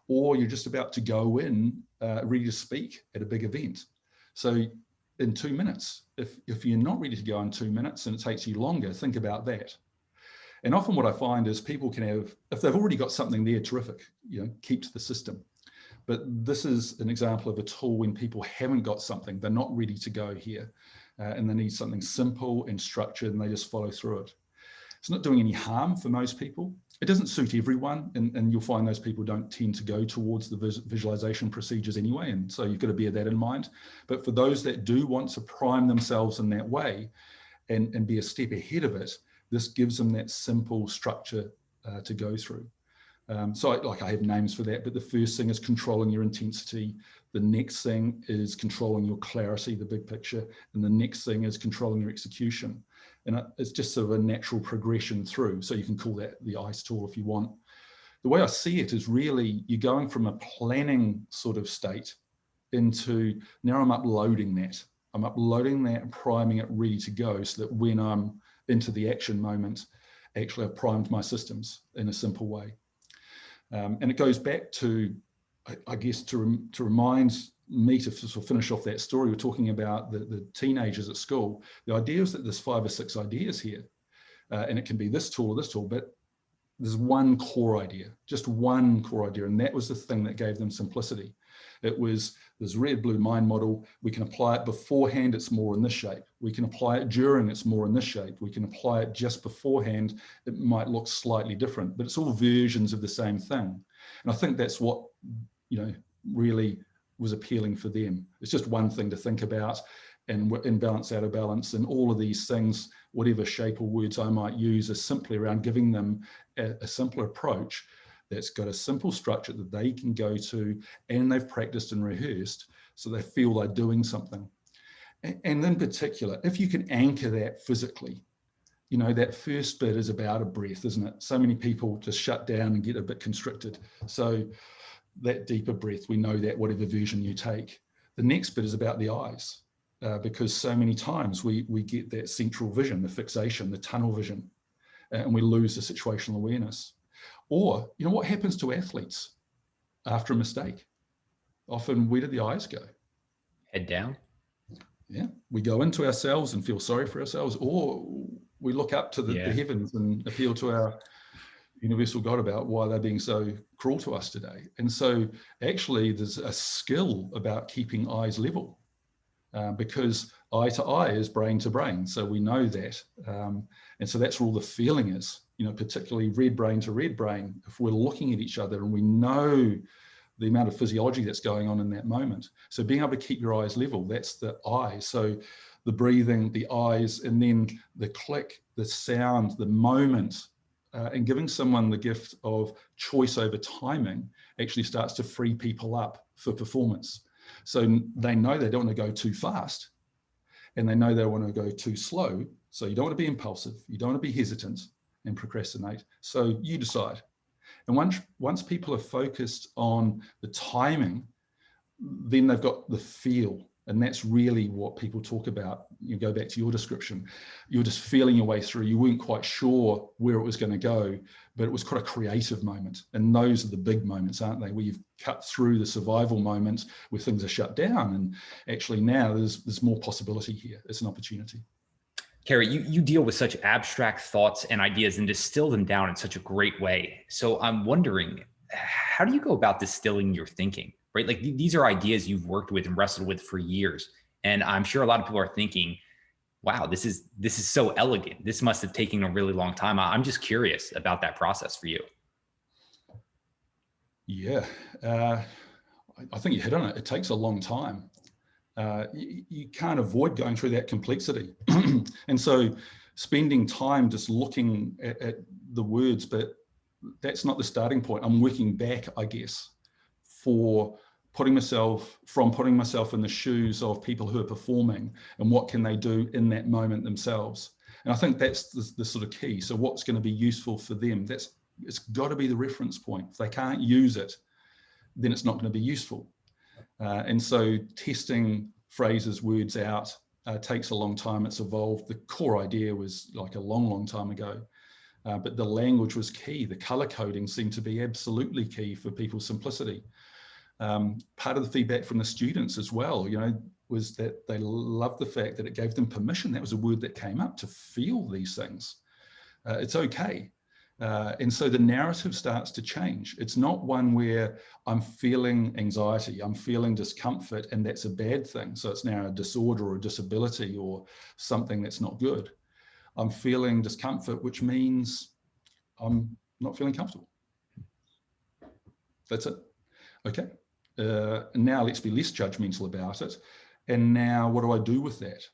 or you're just about to go in, ready to speak at a big event. So in 2 minutes, if you're not ready to go in 2 minutes and it takes you longer, think about that. And often what I find is people can have, if they've already got something there, terrific, keep to the system. But this is an example of a tool when people haven't got something, they're not ready to go here, and they need something simple and structured, and they just follow through it. It's not doing any harm for most people. It doesn't suit everyone, and you'll find those people don't tend to go towards the visualization procedures anyway, and so you've got to bear that in mind. But for those that do want to prime themselves in that way and be a step ahead of it, this gives them that simple structure to go through. So I have names for that, but the first thing is controlling your intensity. The next thing is controlling your clarity, the big picture. And the next thing is controlling your execution. And it's just sort of a natural progression through. So you can call that the ICE tool if you want. The way I see it is really you're going from a planning sort of state into now I'm uploading that. I'm uploading that and priming it ready to go so that when I'm into the action moment, actually I've primed my systems in a simple way. And it goes back to, I guess, to remind me to sort of finish off that story. We're talking about the teenagers at school. The idea is that there's 5 or 6 ideas here, and it can be this tool or this tool, but there's one core idea, just one core idea. And that was the thing that gave them simplicity. It was this red, blue mind model. We can apply it beforehand, it's more in this shape. We can apply it during, it's more in this shape. We can apply it just beforehand, it might look slightly different, but it's all versions of the same thing. And I think that's what, really was appealing for them. It's just one thing to think about, and in balance, out of balance, and all of these things, whatever shape or words I might use, are simply around giving them a simpler approach that's got a simple structure that they can go to, and they've practiced and rehearsed, so they feel they're doing something. And in particular, if you can anchor that physically, that first bit is about a breath, isn't it? So many people just shut down and get a bit constricted. So that deeper breath, we know that whatever version you take. The next bit is about the eyes. because so many times we get that central vision, the fixation, the tunnel vision, and we lose the situational awareness. Or, what happens to athletes after a mistake? Often, where do the eyes go? Head down. Yeah, we go into ourselves and feel sorry for ourselves, or we look up to the heavens and appeal to our universal God about why they're being so cruel to us today. And so actually there's a skill about keeping eyes level, because eye to eye is brain to brain. So we know that. And so that's where all the feeling is, particularly red brain to red brain. If we're looking at each other and we know the amount of physiology that's going on in that moment. So being able to keep your eyes level, that's the eye. So the breathing, the eyes, and then the click, the sound, the moment, and giving someone the gift of choice over timing actually starts to free people up for performance. So they know they don't want to go too fast, and they know they want to go too slow. So you don't want to be impulsive, you don't want to be hesitant and procrastinate. So you decide. And once people are focused on the timing, then they've got the feel. And that's really what people talk about. You go back to your description. You're just feeling your way through. You weren't quite sure where it was going to go, but it was quite a creative moment. And those are the big moments, aren't they? Where you've cut through the survival moment where things are shut down. And actually now there's more possibility here. It's an opportunity. Ceri, you deal with such abstract thoughts and ideas and distill them down in such a great way. So I'm wondering, how do you go about distilling your thinking, right? Like these are ideas you've worked with and wrestled with for years. And I'm sure a lot of people are thinking, wow, this is so elegant. This must have taken a really long time. I'm just curious about that process for you. Yeah, I think you hit on it. It takes a long time. You can't avoid going through that complexity. And so spending time just looking at the words, but that's not the starting point. I'm working back, I guess, for putting myself in the shoes of people who are performing and what can they do in that moment themselves. And I think that's the sort of key. So what's going to be useful for them? It's got to be the reference point. If they can't use it, then it's not going to be useful. And so testing phrases, words out takes a long time. It's evolved. The core idea was like a long, long time ago, but the language was key. The color coding seemed to be absolutely key for people's simplicity. Part of the feedback from the students as well, was that they loved the fact that it gave them permission. That was a word that came up, to feel these things. It's okay. And so the narrative starts to change. It's not one where I'm feeling anxiety, I'm feeling discomfort, and that's a bad thing. So it's now a disorder or a disability or something that's not good. I'm feeling discomfort, which means I'm not feeling comfortable. That's it. Okay. Now let's be less judgmental about it. And now what do I do with that?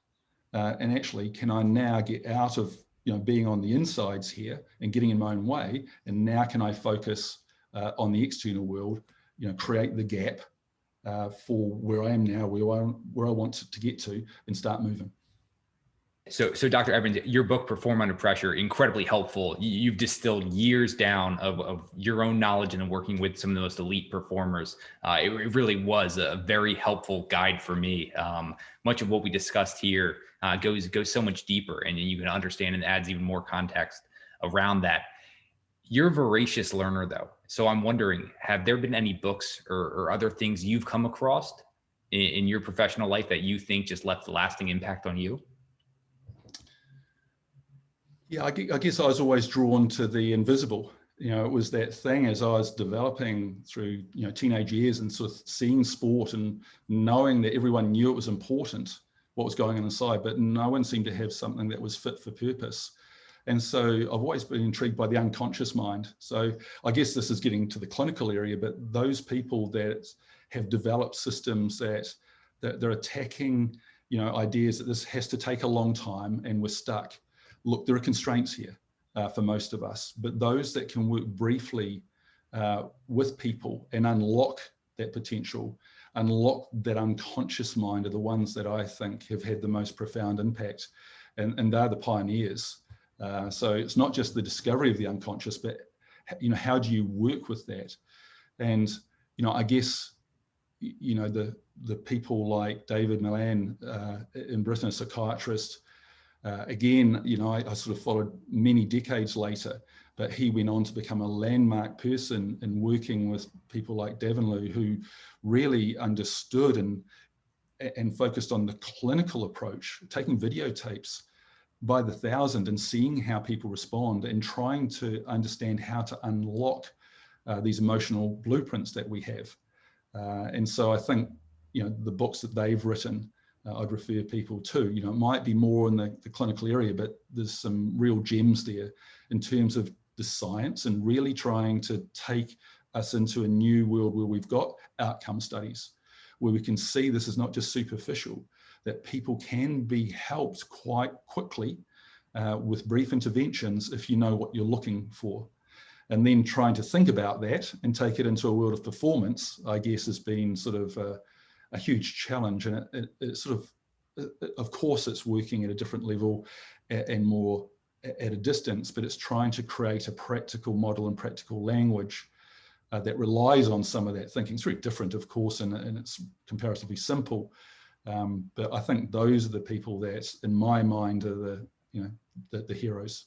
And actually, can I now get out of being on the insides here and getting in my own way, and now can I focus on the external world, create the gap for where I am now, where I want to get to, and start moving. So Dr. Evans, your book, Perform Under Pressure, incredibly helpful. You've distilled years down of your own knowledge and working with some of the most elite performers. It really was a very helpful guide for me. Much of what we discussed here goes so much deeper, and you can understand and adds even more context around that. You're a voracious learner, though. So I'm wondering, have there been any books or other things you've come across in your professional life that you think just left a lasting impact on you? Yeah, I guess I was always drawn to the invisible. It was that thing as I was developing through, teenage years and sort of seeing sport and knowing that everyone knew it was important, what was going on inside, but no one seemed to have something that was fit for purpose. And so I've always been intrigued by the unconscious mind. So I guess this is getting to the clinical area, but those people that have developed systems that they're attacking, ideas that this has to take a long time and we're stuck. Look, there are constraints here for most of us, but those that can work briefly with people and unlock that potential, unlock that unconscious mind, are the ones that I think have had the most profound impact, and they're the pioneers. So it's not just the discovery of the unconscious, but how do you work with that? And I guess the the people like David Millan in Britain, a psychiatrist. Again, you know, I sort of followed many decades later, but he went on to become a landmark person in working with people like Davenlew, who really understood and focused on the clinical approach, taking videotapes by the thousand and seeing how people respond and trying to understand how to unlock these emotional blueprints that we have. And so I think, you know, the books that they've written, I'd refer people to. You know, it might be more in the clinical area, but there's some real gems there in terms of the science and really trying to take us into a new world where we've got outcome studies, where we can see this is not just superficial, that people can be helped quite quickly with brief interventions if you know what you're looking for. And then trying to think about that and take it into a world of performance, I guess, has been sort of a huge challenge. And it sort of course, it's working at a different level and more at a distance, but it's trying to create a practical model and practical language that relies on some of that thinking. It's very different, of course, and it's comparatively simple. But I think those are the people that, in my mind, are the heroes.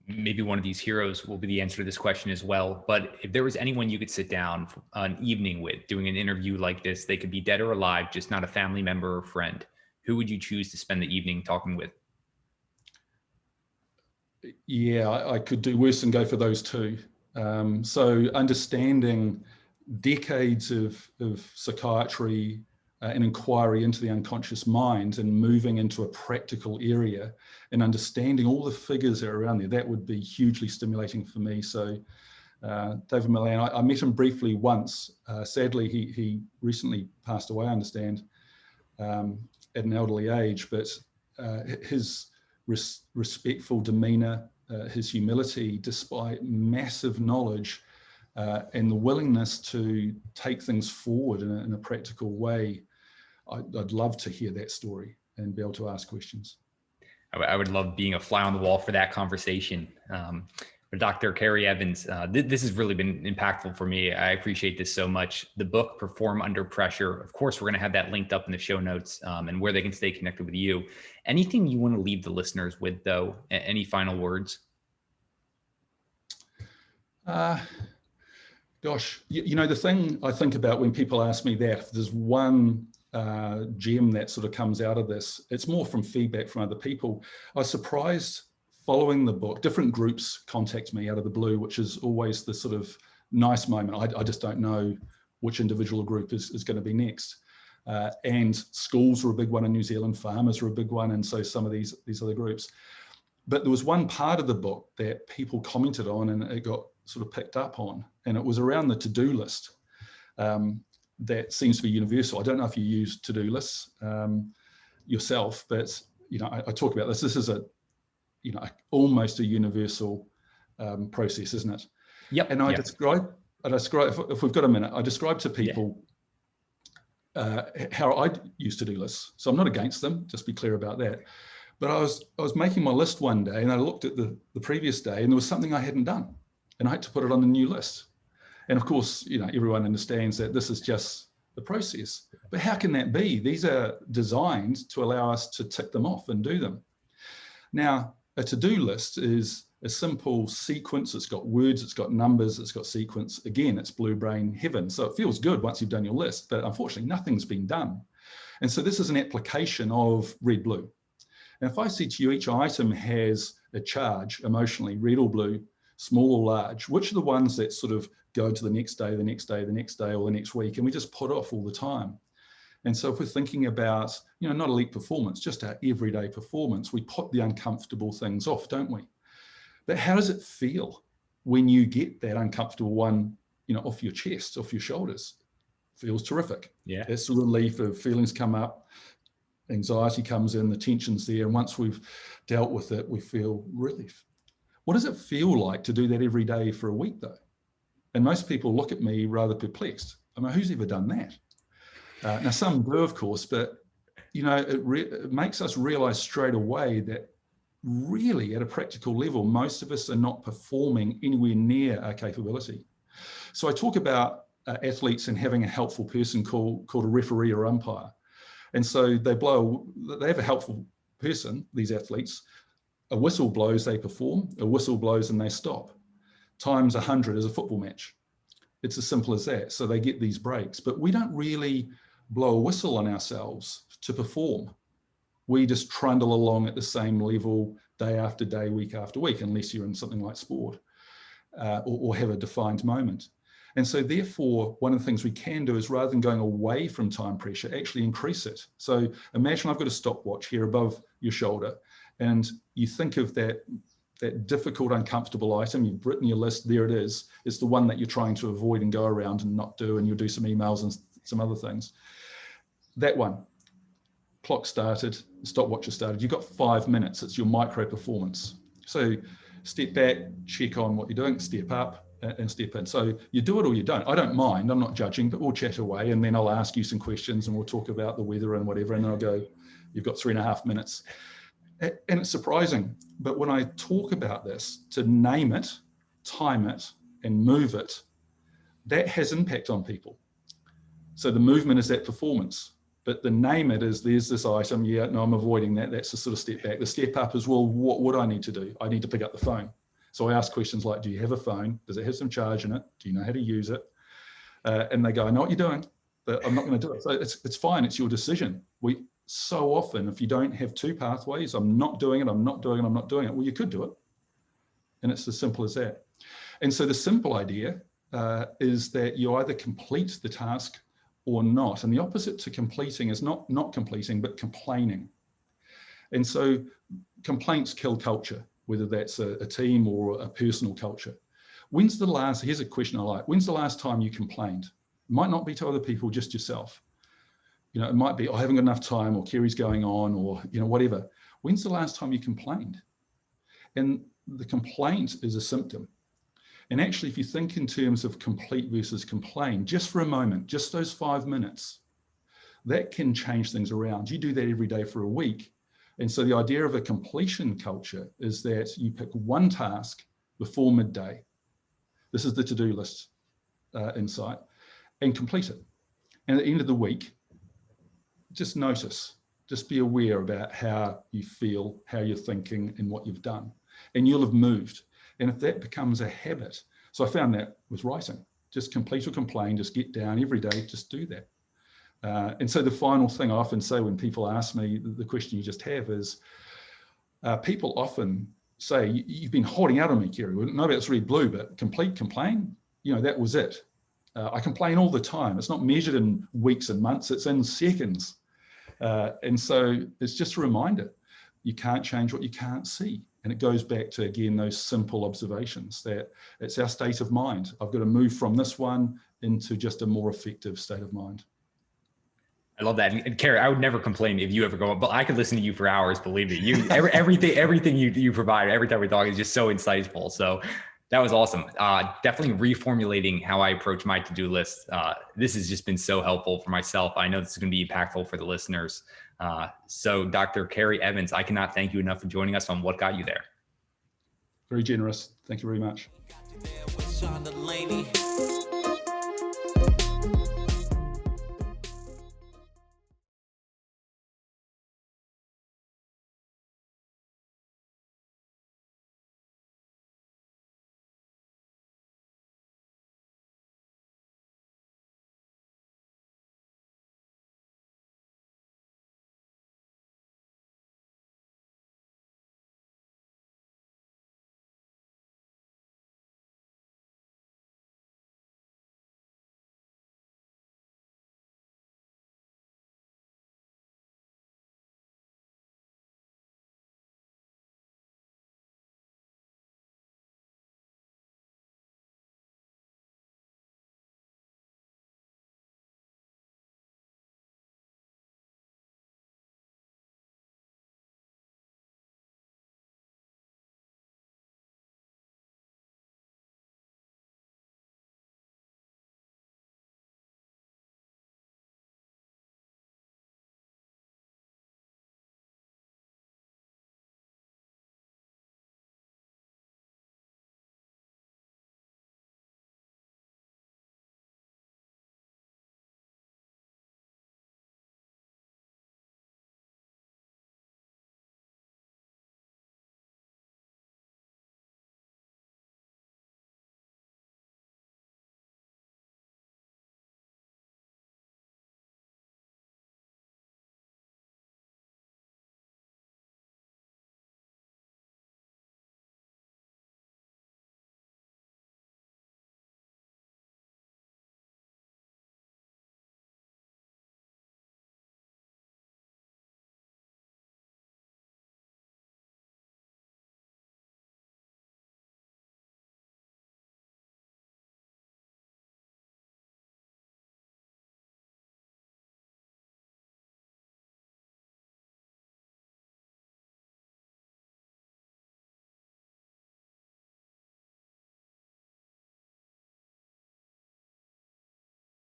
Maybe one of these heroes will be the answer to this question as well. But if there was anyone you could sit down an evening with doing an interview like this, they could be dead or alive, just not a family member or friend, who would you choose to spend the evening talking with? Yeah, I could do worse than go for those two. So understanding decades of psychiatry and inquiry into the unconscious mind and moving into a practical area and understanding all the figures that are around there, that would be hugely stimulating for me. So David Millan, I met him briefly once. Sadly, he recently passed away, I understand, at an elderly age, but his respectful demeanor, his humility, despite massive knowledge, and the willingness to take things forward in a practical way. I'd love to hear that story and be able to ask questions. I would love being a fly on the wall for that conversation. But Dr. Ceri Evans, this has really been impactful for me. I appreciate this so much. The book, Perform Under Pressure, of course, we're going to have that linked up in the show notes and where they can stay connected with you. Anything you want to leave the listeners with, though? Any final words? Gosh, you know, the thing I think about when people ask me that, if there's one gem that sort of comes out of this, it's more from feedback from other people. I was surprised following the book, different groups contact me out of the blue, which is always the sort of nice moment. I just don't know which individual group is going to be next. And schools are a big one in New Zealand, farmers are a big one, and so some of these other groups. But there was one part of the book that people commented on and it got sort of picked up on, and it was around the to-do list. That seems to be universal. I don't know if you use to-do lists yourself, but you know, I talk about this. This is almost a universal process, isn't it? Yep. And I describe, if we've got a minute, I describe to people how I use to-do lists. So I'm not against them, just be clear about that. But I was making my list one day and I looked at the previous day and there was something I hadn't done and I had to put it on the new list. And of course, you know, everyone understands that this is just the process. But how can that be? These are designed to allow us to tick them off and do them. Now, a to-do list is a simple sequence. It's got words, it's got numbers, it's got sequence. Again, it's blue brain heaven. So it feels good once you've done your list, but unfortunately, nothing's been done. And so this is an application of red, blue. And if I said to you, each item has a charge emotionally, red or blue, small or large, which are the ones that sort of go to the next day, the next day, the next day, or the next week, and we just put off all the time. And so if we're thinking about, you know, not elite performance, just our everyday performance, we put the uncomfortable things off, don't we? But how does it feel when you get that uncomfortable one, you know, off your chest, off your shoulders? Feels terrific. Yeah. It's the relief of feelings come up, anxiety comes in, the tension's there, and once we've dealt with it, we feel relief. What does it feel like to do that every day for a week, though? And most people look at me rather perplexed. I mean, who's ever done that? Now, some do, of course, but, you know, it makes us realize straight away that really at a practical level, most of us are not performing anywhere near our capability. So I talk about athletes and having a helpful person called a referee or umpire. And so they have a helpful person, these athletes. A whistle blows, they perform. A whistle blows and they stop. Times 100 is a football match. It's as simple as that. So they get these breaks, but we don't really blow a whistle on ourselves to perform. We just trundle along at the same level day after day, week after week, unless you're in something like sport or have a defined moment. And so therefore, one of the things we can do is, rather than going away from time pressure, actually increase it. So imagine I've got a stopwatch here above your shoulder, and you think of that difficult, uncomfortable item. You've written your list, there it is. It's the one that you're trying to avoid and go around and not do, and you'll do some emails and some other things. That one, clock started, stopwatch has started. You've got 5 minutes. It's your micro performance. So step back, check on what you're doing, step up and step in. So you do it or you don't. I don't mind, I'm not judging, but we'll chat away, and then I'll ask you some questions and we'll talk about the weather and whatever, and then I'll go, you've got 3.5 minutes. And it's surprising, but when I talk about this, to name it, time it, and move it, that has impact on people. So the movement is that performance, but the name it is, there's this item, yeah, no, I'm avoiding that. That's the sort of step back. The step up is, well, what would I need to do? I need to pick up the phone. So I ask questions like, do you have a phone? Does it have some charge in it? Do you know how to use it? And they go, I know what you're doing, but I'm not going to do it. So it's fine. It's your decision. We so often, if you don't have two pathways, I'm not doing it, I'm not doing it, I'm not doing it. Well, you could do it. And it's as simple as that. And so the simple idea is that you either complete the task or not. And the opposite to completing is not completing, but complaining. And so complaints kill culture, whether that's a team or a personal culture. Here's a question I like. When's the last time you complained? It might not be to other people, just yourself. You know, it might be, I haven't got enough time, or Ceri's going on, or, you know, whatever. When's the last time you complained? And the complaint is a symptom. And actually, if you think in terms of complete versus complain, just for a moment, just those 5 minutes, that can change things around. You do that every day for a week. And so the idea of a completion culture is that you pick one task before midday. This is the to-do list insight, and complete it. And at the end of the week, just notice, just be aware about how you feel, how you're thinking, and what you've done. And you'll have moved. And if that becomes a habit, so I found that with writing, just complete or complain, just get down every day, just do that. And so the final thing I often say when people ask me, the question you just have is, people often say, you've been holding out on me, Ceri. Well, maybe it's red blue, but complain, you know, that was it. I complain all the time. It's not measured in weeks and months, it's in seconds. And so it's just a reminder, you can't change what you can't see. And it goes back to, again, those simple observations that it's our state of mind. I've got to move from this one into just a more effective state of mind. I love that. And Ceri, I would never complain if you ever go up, but I could listen to you for hours, believe me. Everything you provide every time we talk is just so insightful. So that was awesome. Definitely reformulating how I approach my to-do list. This has just been so helpful for myself. I know this is going to be impactful for the listeners. So Dr. Ceri Evans, I cannot thank you enough for joining us on What Got You There. Very generous. Thank you very much. DeLaney.